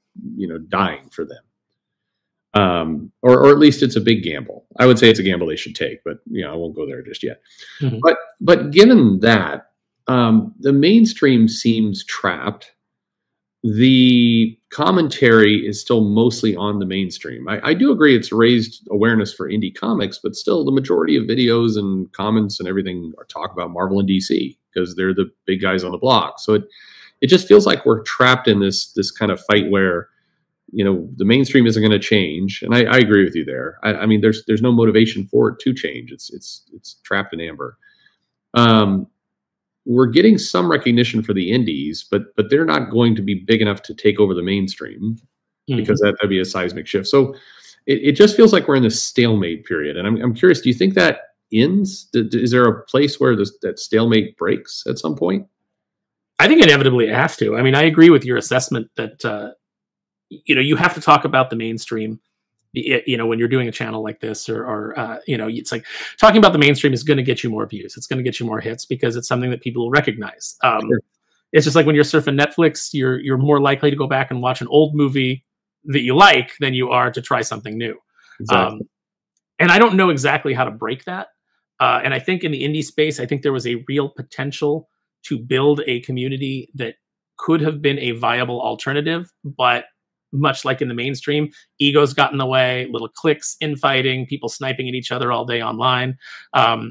dying for them. Or at least it's a big gamble. I would say it's a gamble they should take, but I won't go there just yet. But given that, the mainstream seems trapped. The commentary is still mostly on the mainstream. I do agree it's raised awareness for indie comics, but still the majority of videos and comments and everything are talk about Marvel and DC because they're the big guys on the block. So it just feels like we're trapped in this kind of fight where, the mainstream isn't going to change. And I agree with you there. I mean, there's no motivation for it to change. It's trapped in amber. We're getting some recognition for the indies, but they're not going to be big enough to take over the mainstream because that'd be a seismic shift. So it just feels like we're in this stalemate period. And I'm curious, do you think that ends? Is there a place where that stalemate breaks at some point? I think inevitably it has to. I mean, I agree with your assessment that, you have to talk about the mainstream, when you're doing a channel like this, or it's like talking about the mainstream is going to get you more views. It's going to get you more hits because it's something that people will recognize. Sure. It's just like when you're surfing Netflix, you're more likely to go back and watch an old movie that you like than you are to try something new. Exactly. And I don't know exactly how to break that. And I think in the indie space, I think there was a real potential to build a community that could have been a viable alternative, but much like in the mainstream, egos got in the way, little cliques, infighting, people sniping at each other all day online.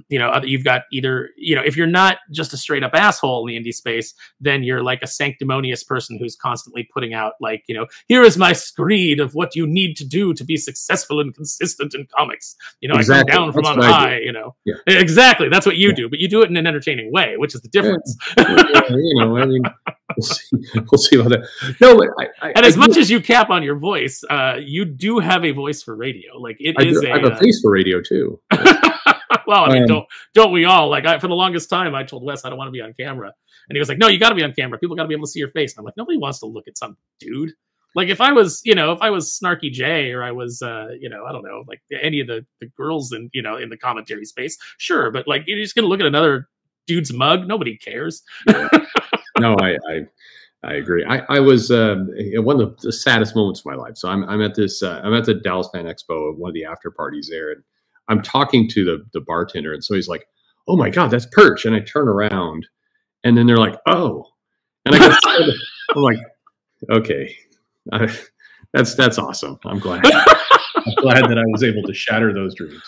You've got either, if you're not just a straight up asshole in the indie space, then you're like a sanctimonious person who's constantly putting out like, here is my screed of what you need to do to be successful and consistent in comics. Exactly. I come down from on high, Yeah. Exactly. That's what you do, but you do it in an entertaining way, which is the difference. We'll see about that. No, and as much as you cap on your voice, you do have a voice for radio. Like I have a face for radio too. Well, I mean, don't we all? Like, for the longest time, I told Wes I don't want to be on camera, and he was like, "No, you got to be on camera. People got to be able to see your face." And I'm like, nobody wants to look at some dude. Like, if I was Snarky Jay, or I was, I don't know, like any of the girls in the commentary space, sure, but like you're just gonna look at another dude's mug. Nobody cares. Yeah. No, I agree. I was one of the saddest moments of my life. So I'm at this I'm at the Dallas Fan Expo at one of the after parties there, and I'm talking to the bartender, and so he's like, "Oh my God, that's Perch!" And I turn around, and then they're like, "Oh," and I'm like, "Okay, that's awesome. I'm glad. I'm glad that I was able to shatter those dreams."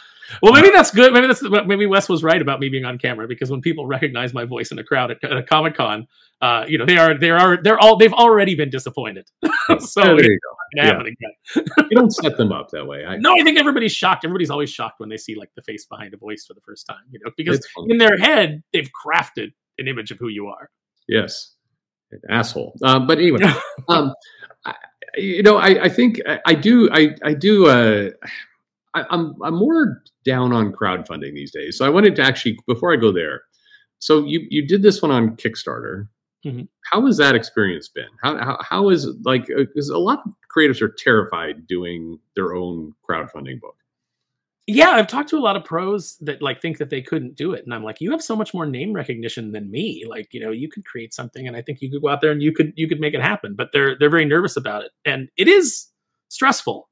Well, maybe that's good. Maybe Wes was right about me being on camera, because when people recognize my voice in a crowd at a Comic-Con, they've already been disappointed. So there you go. Happen again. You don't set them up that way. No, I think everybody's shocked. Everybody's always shocked when they see like the face behind a voice for the first time, because in their head they've crafted an image of who you are. Yes, an asshole. But anyway, I think I do. I'm more down on crowdfunding these days. So I wanted to actually, before I go there, so you did this one on Kickstarter. Mm-hmm. How has that experience been? How is, like, because a lot of creatives are terrified doing their own crowdfunding book. Yeah, I've talked to a lot of pros that like think that they couldn't do it, and I'm like, you have so much more name recognition than me. Like, you could create something, and I think you could go out there and you could make it happen. But they're very nervous about it, and it is stressful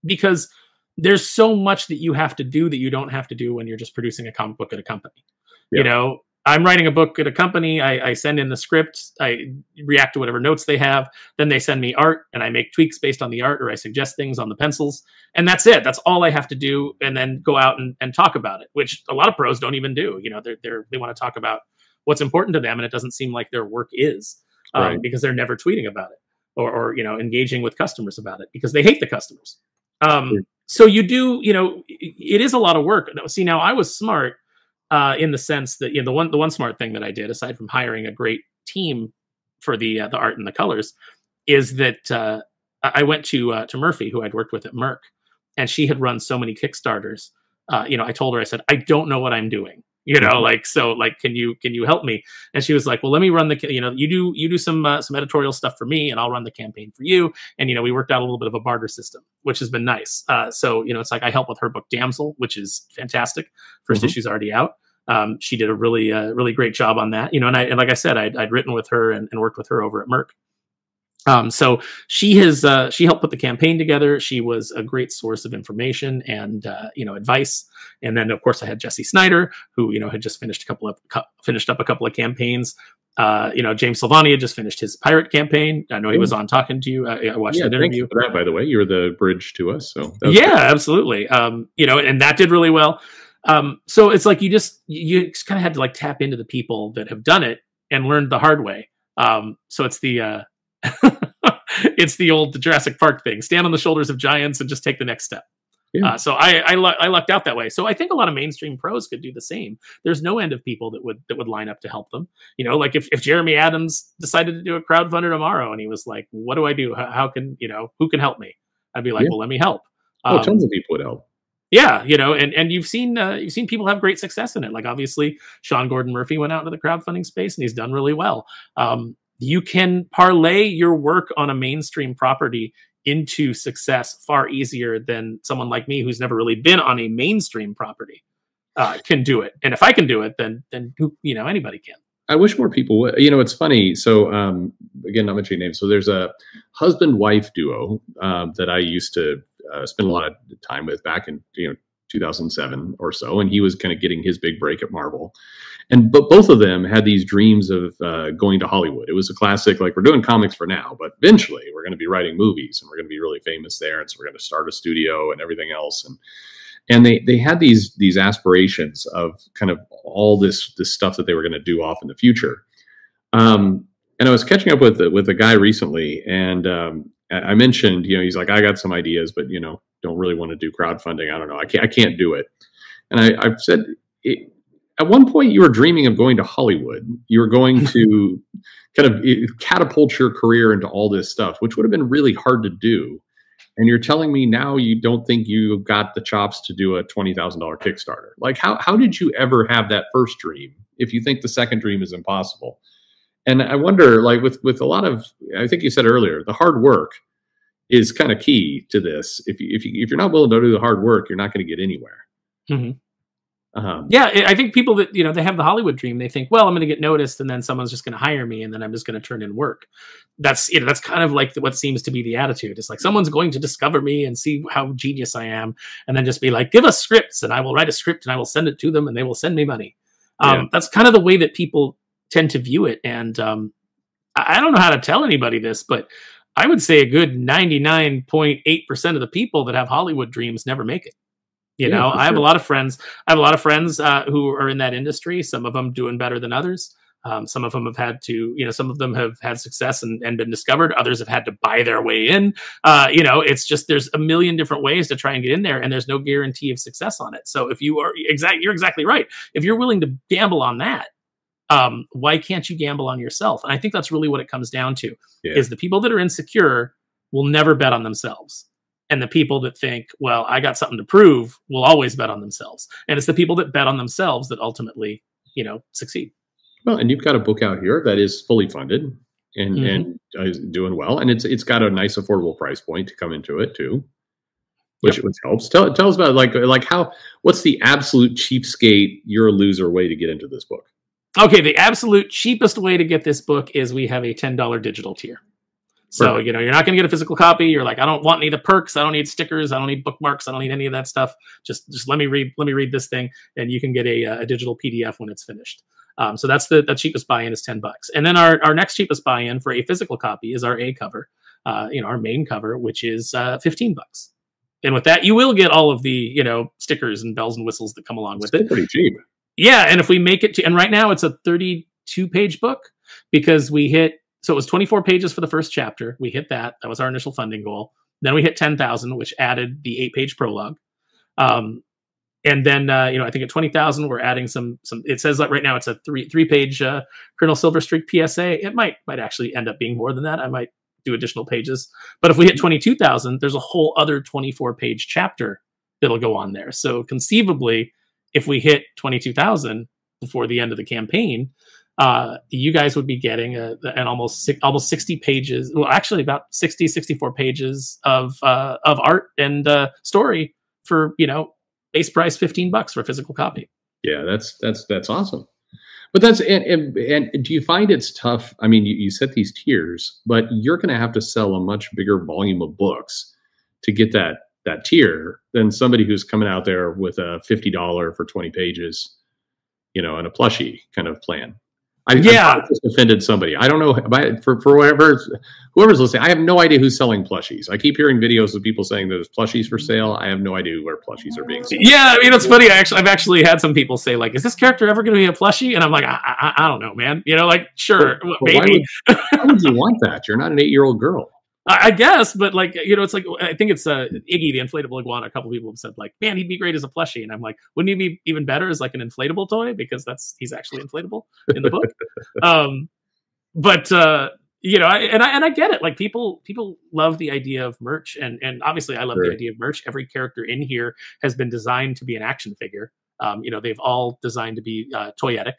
because there's so much that you have to do that you don't have to do when you're just producing a comic book at a company. Yeah. I'm writing a book at a company. I send in the script. I react to whatever notes they have. Then they send me art, and I make tweaks based on the art, or I suggest things on the pencils. And that's it. That's all I have to do. And then go out and talk about it, which a lot of pros don't even do. They want to talk about what's important to them, and it doesn't seem like their work is right. Because they're never tweeting about it or engaging with customers about it because they hate the customers. So you do, it is a lot of work. See, now I was smart. In the sense that the one smart thing that I did, aside from hiring a great team for the art and the colors, is that I went to Murphy, who I'd worked with at Merck, and she had run so many Kickstarters. I told her, I said, I don't know what I'm doing. Can you help me? And she was like, well, let me run you do some editorial stuff for me, and I'll run the campaign for you. And, we worked out a little bit of a barter system, which has been nice. So, it's like I help with her book Damsel, which is fantastic. First issue's already out. She did a really great job on that, and like I said, I'd written with her and worked with her over at Merck. So she helped put the campaign together. She was a great source of information and, advice. And then of course I had Jesse Snyder, who, had just finished up a couple of campaigns. James Silvani had just finished his pirate campaign. I know he was on talking to you. I watched that interview. For that, by the way, you're the bridge to us. So absolutely. And that did really well. So it's like, you just kind of had to like tap into the people that have done it and learned the hard way. So it's the, it's the old Jurassic Park thing: stand on the shoulders of giants and just take the next step. Yeah. So I lucked out that way. So I think a lot of mainstream pros could do the same. There's no end of people that would line up to help them. Like if Jeremy Adams decided to do a crowdfunder tomorrow and he was like, what do I do? How can, who can help me? I'd be like, well, let me help. Tons of people would help. Yeah, you know, and you've seen people have great success in it. Like obviously, Sean Gordon Murphy went out into the crowdfunding space and he's done really well. You can parlay your work on a mainstream property into success far easier than someone like me who's never really been on a mainstream property can do it. And if I can do it, then who, you know, anybody can. I wish more people would. You know, it's funny. So again, not mentioning names. So there's a husband-wife duo that I used to spend a lot of time with back in 2007 or so, and he was kind of getting his big break at Marvel. But both of them had these dreams of going to Hollywood. It was a classic, like, we're doing comics for now, but eventually we're going to be writing movies and we're going to be really famous there, and so we're going to start a studio and everything else. And they had these aspirations of kind of all this stuff that they were going to do off in the future. And I was catching up with a guy recently, and I mentioned, he's like, I got some ideas, but don't really want to do crowdfunding. I don't know. I can't do it. And I've said, at one point you were dreaming of going to Hollywood. You were going to kind of catapult your career into all this stuff, which would have been really hard to do. And you're telling me now you don't think you got the chops to do a $20,000 Kickstarter. Like, how did you ever have that first dream if you think the second dream is impossible? And I wonder, like, with a lot of, I think you said earlier, the hard work is kind of key to this. If you're not willing to do the hard work, you're not going to get anywhere. Mm-hmm. Yeah, I think people that, they have the Hollywood dream, they think, well, I'm going to get noticed and then someone's just going to hire me and then I'm just going to turn in work. That's kind of like what seems to be the attitude. It's like someone's going to discover me and see how genius I am and then just be like, give us scripts and I will write a script and I will send it to them and they will send me money. That's kind of the way that people tend to view it. And I don't know how to tell anybody this, but I would say a good 99.8% of the people that have Hollywood dreams never make it. I have a lot of friends. Who are in that industry. Some of them doing better than others. Some of them have had to, some of them have had success and been discovered. Others have had to buy their way in. It's just, there's a million different ways to try and get in there, and there's no guarantee of success on it. So if you're exactly right. If you're willing to gamble on that, why can't you gamble on yourself? And I think that's really what it comes down to. Is the people that are insecure will never bet on themselves. And the people that think, well, I got something to prove, will always bet on themselves. And it's the people that bet on themselves that ultimately, succeed. Well, and you've got a book out here that is fully funded and is doing well. And it's got a nice affordable price point to come into it too, which helps. Tell us about what's the absolute cheapskate, you're a loser way to get into this book? Okay. The absolute cheapest way to get this book is we have a $10 digital tier. So, you're not going to get a physical copy. You're like, I don't want any of the perks. I don't need stickers. I don't need bookmarks. I don't need any of that stuff. Just let me read this thing, and you can get a digital PDF when it's finished. So that's the cheapest buy-in is $10. And then our next cheapest buy-in for a physical copy is our A cover, our main cover, which is $15. And with that, you will get all of the, stickers and bells and whistles that come along with it. Pretty cheap. Yeah. And if we make it to, and right now it's a 32-page book because we hit, so it was 24 pages for the first chapter. We hit that. That was our initial funding goal. Then we hit 10,000, which added the 8-page prologue. And then, I think at 20,000, we're adding some, it says that right now it's a three-page Colonel Silverstreak PSA. It might actually end up being more than that. I might do additional pages. But if we hit 22,000, there's a whole other 24-page chapter that'll go on there. So conceivably, if we hit 22,000 before the end of the campaign, you guys would be getting an almost 60 pages. Well, actually about 64 pages of art and story for, base price $15 for a physical copy. Yeah, that's awesome. But and do you find it's tough? I mean, you set these tiers, but you're going to have to sell a much bigger volume of books to get that tier than somebody who's coming out there with a $50 for 20 pages, and a plushie kind of plan. I just offended somebody. I don't know for whoever's listening. I have no idea who's selling plushies. I keep hearing videos of people saying there's plushies for sale. I have no idea where plushies are being sold. Yeah, I mean, it's funny. I've actually had some people say, like, "Is this character ever going to be a plushie?" And I'm like, I don't know, man. Sure, maybe. Why would you want that? You're not an 8-year-old girl. I guess, but it's like, I think it's Iggy, the inflatable iguana. A couple people have said, like, man, he'd be great as a plushie. And I'm like, wouldn't he be even better as like an inflatable toy? Because he's actually inflatable in the book. But you know, and I get it. Like people love the idea of merch, and obviously I love the Sure. idea of merch. Every character in here has been designed to be an action figure. You know, they've all designed to be toyetic,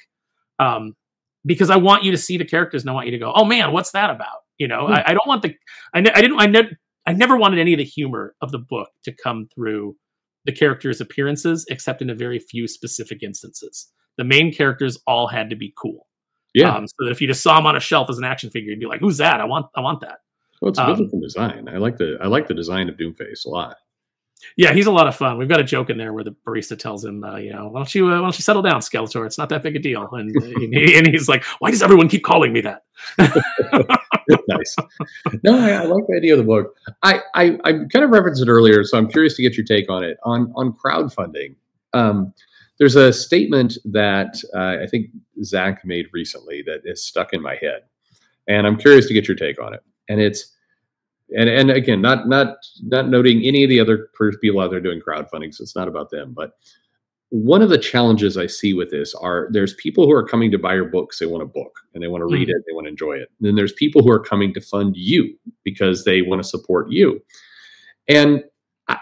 because I want you to see the characters and I want you to go, oh man, what's that about? You know, I don't want the I never wanted any of the humor of the book to come through the characters' appearances, except in a very few specific instances. The main characters all had to be cool. Yeah. So that if you just saw him on a shelf as an action figure, you'd be like, "Who's that? I want that." Well, it's a good looking design. I like the design of Doomface a lot. Yeah, he's a lot of fun. We've got a joke in there where the barista tells him, you know, why don't you settle down, Skeletor? It's not that big a deal. And he's like, why does everyone keep calling me that? Nice. No, I like the idea of the book. I kind of referenced it earlier, so I'm curious to get your take on it. On crowdfunding, there's a statement that I think Zach made recently that is stuck in my head, and I'm curious to get your take on it. And it's and again, not noting any of the other people out there doing crowdfunding, so it's not about them. But one of the challenges I see with this are there's people who are coming to buy your books. They want a book and they want to read it. They want to enjoy it. And then there's people who are coming to fund you because they want to support you. And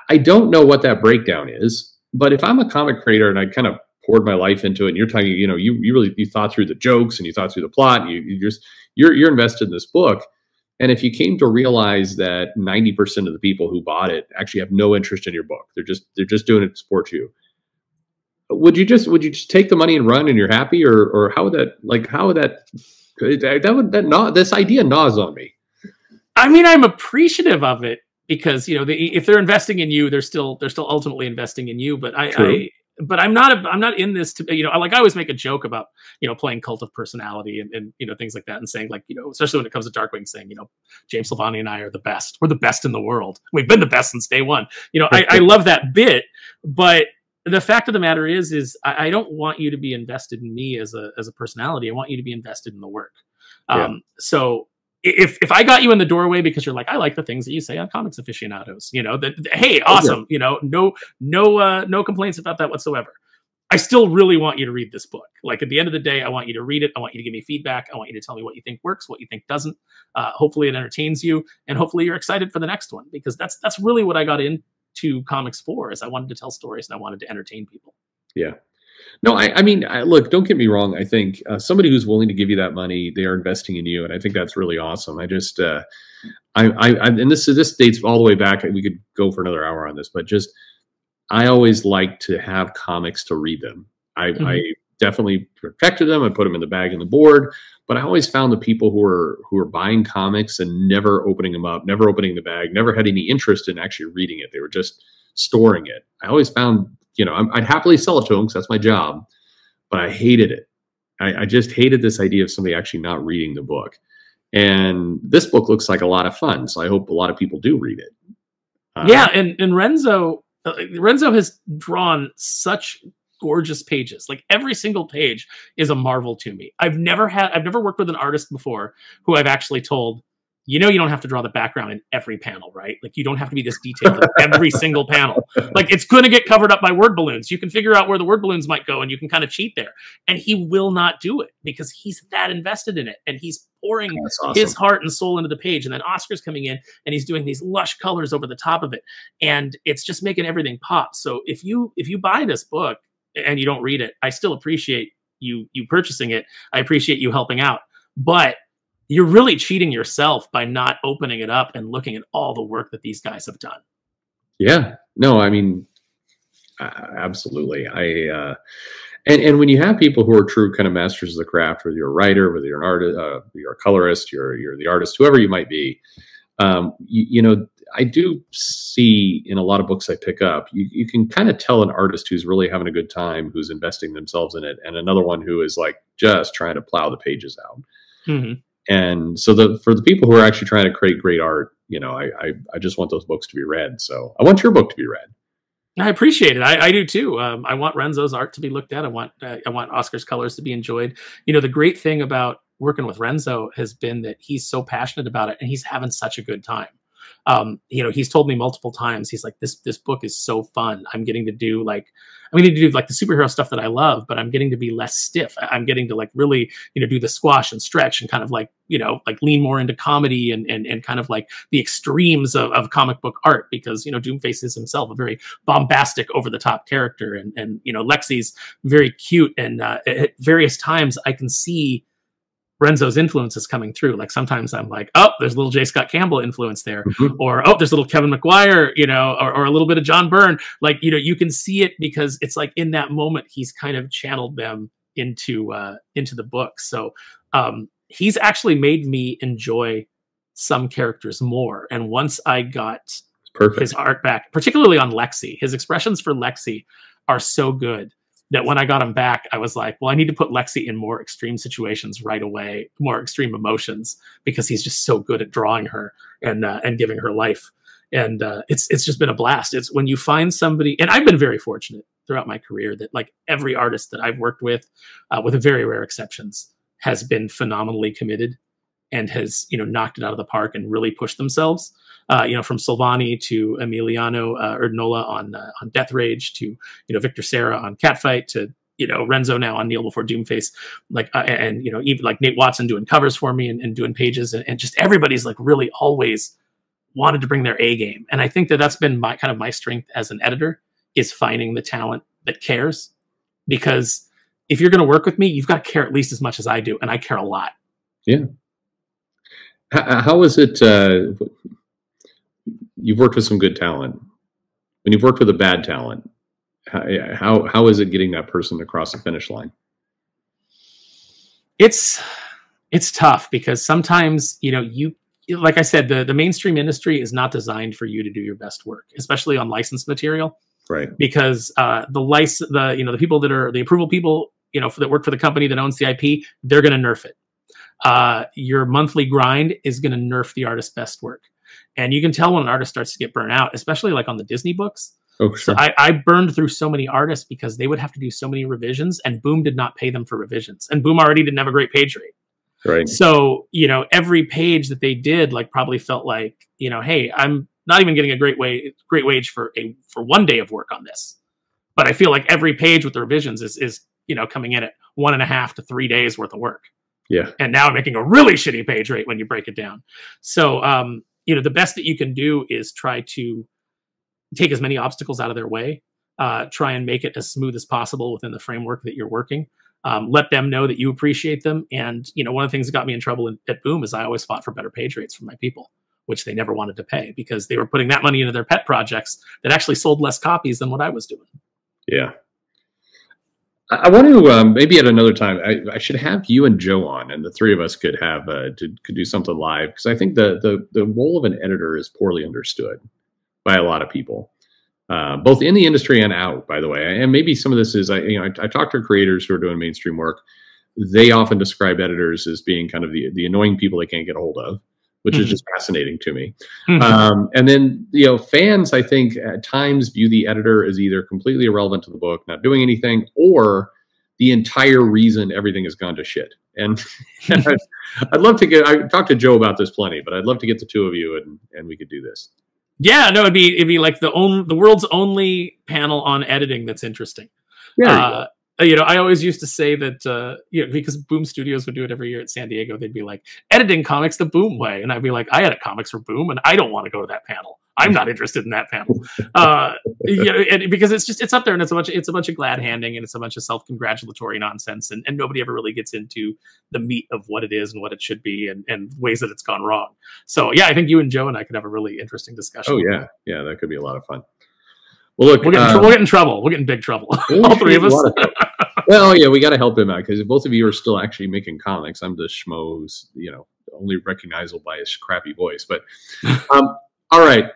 I don't know what that breakdown is, but if I'm a comic creator and I kind of poured my life into it and you're talking, you know, you really thought through the jokes and you thought through the plot and you're invested in this book. And if you came to realize that 90% of the people who bought it actually have no interest in your book, they're just doing it to support you. Would you just take the money and run and you're happy, or this idea gnaws on me? I mean, I'm appreciative of it because, you know, if they're investing in you, they're still ultimately investing in you. But I'm not in this to, you know, I always make a joke about, you know, playing Cult of Personality and you know, things like that, and saying, like, you know, especially when it comes to Darkwing, saying, you know, James Silvani and I are the best. We're the best in the world. We've been the best since day one. You know, I love that bit, but the fact of the matter is I don't want you to be invested in me as a personality. I want you to be invested in the work. So if I got you in the doorway because you're like, I like the things that you say on Comics Aficionados, you know, hey, awesome, you know, no complaints about that whatsoever. I still really want you to read this book. Like, at the end of the day, I want you to read it. I want you to give me feedback. I want you to tell me what you think works, what you think doesn't. Hopefully it entertains you, and hopefully you're excited for the next one, because that's really what I got into comics for, is I wanted to tell stories and I wanted to entertain people. Yeah. No, I mean, look, don't get me wrong. I think somebody who's willing to give you that money, they are investing in you. And I think that's really awesome. I just, and this dates all the way back. We could go for another hour on this, but just, I always like to have comics to read them. I definitely protected them. I put them in the bag and the board, but I always found the people who are buying comics and never opening them up, never opening the bag, never had any interest in actually reading it. They were just storing it. I always found, you know, I'd happily sell it to them because that's my job, but I hated it. I just hated this idea of somebody actually not reading the book. And this book looks like a lot of fun, so I hope a lot of people do read it. Yeah, and Renzo has drawn such gorgeous pages. Like, every single page is a marvel to me. I've never worked with an artist before who I've actually told, you know, you don't have to draw the background in every panel, right? Like, you don't have to be this detailed in every single panel. Like, it's going to get covered up by word balloons. You can figure out where the word balloons might go and you can kind of cheat there. And he will not do it because he's that invested in it. And he's pouring his heart and soul into the page. And then Oscar's coming in and he's doing these lush colors over the top of it. And it's just making everything pop. So if you buy this book and you don't read it, I still appreciate you purchasing it. I appreciate you helping out. But you're really cheating yourself by not opening it up and looking at all the work that these guys have done. Yeah, no, I mean, absolutely. And when you have people who are true kind of masters of the craft, whether you're a writer, whether you're an artist, you're a colorist, you're the artist, whoever you might be, you know, I do see in a lot of books I pick up, you can kind of tell an artist who's really having a good time, who's investing themselves in it, and another one who is like just trying to plow the pages out. And so for the people who are actually trying to create great art, you know, I just want those books to be read. So I want your book to be read. I appreciate it. I do too. I want Renzo's art to be looked at. I want Oscar's colors to be enjoyed. You know, the great thing about working with Renzo has been that he's so passionate about it and he's having such a good time. You know, he's told me multiple times, he's like, this book is so fun. I'm getting to do like the superhero stuff that I love, but I'm getting to be less stiff. I'm getting to like really, you know, do the squash and stretch and kind of like, you know, like lean more into comedy and kind of like the extremes of comic book art, because, you know, Doomface is himself a very bombastic, over the top character. And, you know, Lexi's very cute. And at various times I can see Renzo's influences coming through. Like sometimes I'm like, oh, there's a little J. Scott Campbell influence there. Or, oh, there's a little Kevin McGuire, you know, or a little bit of John Byrne. Like, you know, you can see it because it's like in that moment, he's kind of channeled them into the book. So he's actually made me enjoy some characters more. And once I got his art back, particularly on Lexi, his expressions for Lexi are so good that when I got him back, I was like, well, I need to put Lexi in more extreme situations right away, more extreme emotions, because he's just so good at drawing her and giving her life. And it's just been a blast. It's when you find somebody, and I've been very fortunate throughout my career that like every artist that I've worked with very rare exceptions, has been phenomenally committed and has, you know, knocked it out of the park and really pushed themselves. You know, from Silvani to Emiliano Erdnola on Death Rage to, you know, Victor Serra on Catfight to, you know, Renzo now on Kneel Before Doomface, like, and, you know, even like Nate Watson doing covers for me and doing pages, and just everybody's like really always wanted to bring their A game. And I think that that's been my kind of my strength as an editor, is finding the talent that cares, because if you're going to work with me, you've got to care at least as much as I do. And I care a lot. Yeah. How is it? You've worked with some good talent. When you've worked with a bad talent, how is it getting that person across the finish line? It's tough, because sometimes, you know, like I said, the mainstream industry is not designed for you to do your best work, especially on licensed material. Right. Because the people that are the approval people, you know, that work for the company that owns the IP, they're going to nerf it. Your monthly grind is going to nerf the artist's best work. And you can tell when an artist starts to get burnt out, especially like on the Disney books. Oh, sure. So I burned through so many artists because they would have to do so many revisions, and Boom did not pay them for revisions. And Boom already didn't have a great page rate. Right. So, you know, every page that they did like probably felt like, you know, hey, I'm not even getting a great wage for 1 day of work on this. But I feel like every page with the revisions is, you know, coming in at 1.5 to 3 days worth of work. Yeah. And now I'm making a really shitty page rate when you break it down. So, you know, the best that you can do is try to take as many obstacles out of their way, try and make it as smooth as possible within the framework that you're working. Let them know that you appreciate them. And, you know, one of the things that got me in trouble at Boom is I always fought for better page rates from my people, which they never wanted to pay, because they were putting that money into their pet projects that actually sold less copies than what I was doing. Yeah. I want to maybe at another time. I should have you and Joe on, and the three of us could have could do something live, because I think the role of an editor is poorly understood by a lot of people, both in the industry and out. By the way, and maybe some of this is I talk to creators who are doing mainstream work. They often describe editors as being kind of the annoying people they can't get a hold of, which is just fascinating to me. And then, you know, fans, I think, at times view the editor as either completely irrelevant to the book, not doing anything, or the entire reason everything has gone to shit. And I'd love to I talked to Joe about this plenty, but I'd love to get the two of you and we could do this. Yeah, no, it'd be like the world's only panel on editing that's interesting. Yeah. You know, I always used to say that, you know, because Boom Studios would do it every year at San Diego, they'd be like, editing comics the Boom way. And I'd be like, I edit comics for Boom, and I don't want to go to that panel. I'm not interested in that panel. You know, because it's up there, and it's a bunch of glad handing, and it's a bunch of self-congratulatory nonsense. And nobody ever really gets into the meat of what it is and what it should be, and ways that it's gone wrong. So yeah, I think you and Joe and I could have a really interesting discussion. Oh yeah. Yeah. That could be a lot of fun. Well, look, we'll get in trouble. We'll get in big trouble. All three of us. Well, yeah, we got to help him out, because both of you are still actually making comics. I'm the schmo who's, you know, only recognizable by his crappy voice. But all right,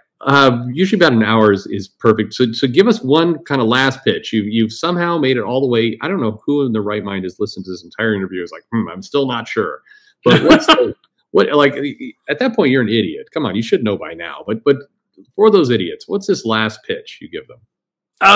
usually about an hour is perfect. So give us one kind of last pitch. You've somehow made it all the way. I don't know who in their right mind has listened to this entire interview is like, I'm still not sure. But what like at that point you're an idiot. Come on, you should know by now. But for those idiots, what's this last pitch you give them?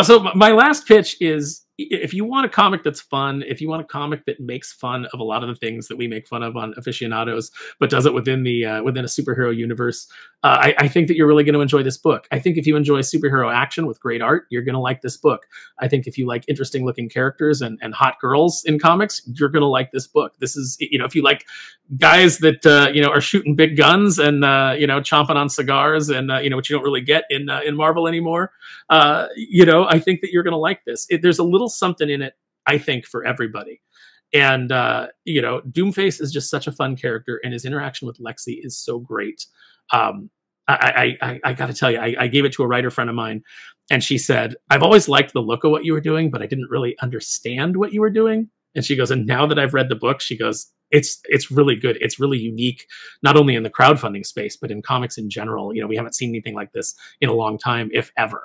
So my last pitch is, if you want a comic that's fun, if you want a comic that makes fun of a lot of the things that we make fun of on Aficionados, but does it within a superhero universe, I think that you're really going to enjoy this book. I think if you enjoy superhero action with great art, you're going to like this book. I think if you like interesting looking characters and hot girls in comics, you're going to like this book. This is, if you like guys that, are shooting big guns and, chomping on cigars and, which you don't really get in Marvel anymore, I think that you're going to like this. There's a little something in it, I think, for everybody. And, Doomface is just such a fun character, and his interaction with Lexi is so great. I got to tell you, I gave it to a writer friend of mine, and she said, I've always liked the look of what you were doing, but I didn't really understand what you were doing. And she goes, and now that I've read the book, she goes, it's really good. It's really unique, not only in the crowdfunding space, but in comics in general. We haven't seen anything like this in a long time, if ever.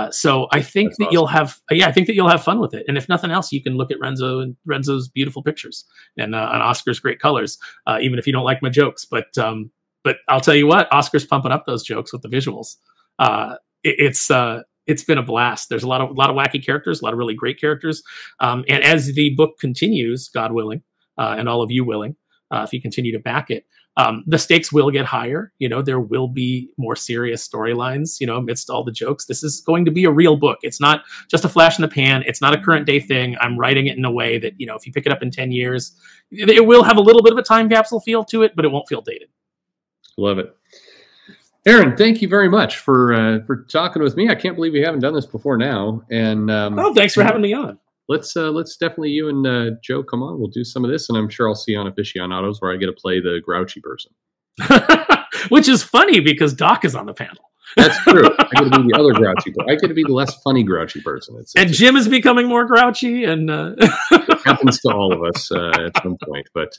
So I think That's that awesome. I think that you'll have fun with it. And if nothing else, you can look at Renzo's beautiful pictures and Oscar's great colors, even if you don't like my jokes. But I'll tell you what, Oscar's pumping up those jokes with the visuals. It's been a blast. There's a lot of wacky characters, a lot of really great characters. And as the book continues, God willing, and all of you willing, if you continue to back it, the stakes will get higher. There will be more serious storylines, amidst all the jokes. This is going to be a real book. It's not just a flash in the pan. It's not a current day thing. I'm writing it in a way that, if you pick it up in 10 years, it will have a little bit of a time capsule feel to it, but it won't feel dated. Love it. Aaron, thank you very much for talking with me. I can't believe we haven't done this before now. And thanks for having me on. Let's definitely, you and Joe, come on. We'll do some of this, and I'm sure I'll see you on Aficionados where I get to play the grouchy person. Which is funny because Doc is on the panel. That's true. I get to be the other grouchy person. I get to be the less funny grouchy person. And Jim is becoming more grouchy, and it happens to all of us at some point. But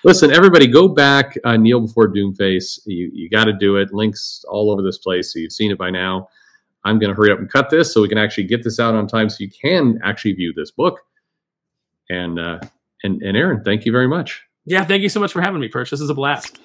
listen, everybody, go back Kneel Before Doomface. You got to do it. Links all over this place, so you've seen it by now. I'm going to hurry up and cut this so we can actually get this out on time so you can actually view this book. And Aaron, thank you very much. Yeah, thank you so much for having me, Perch. This is a blast.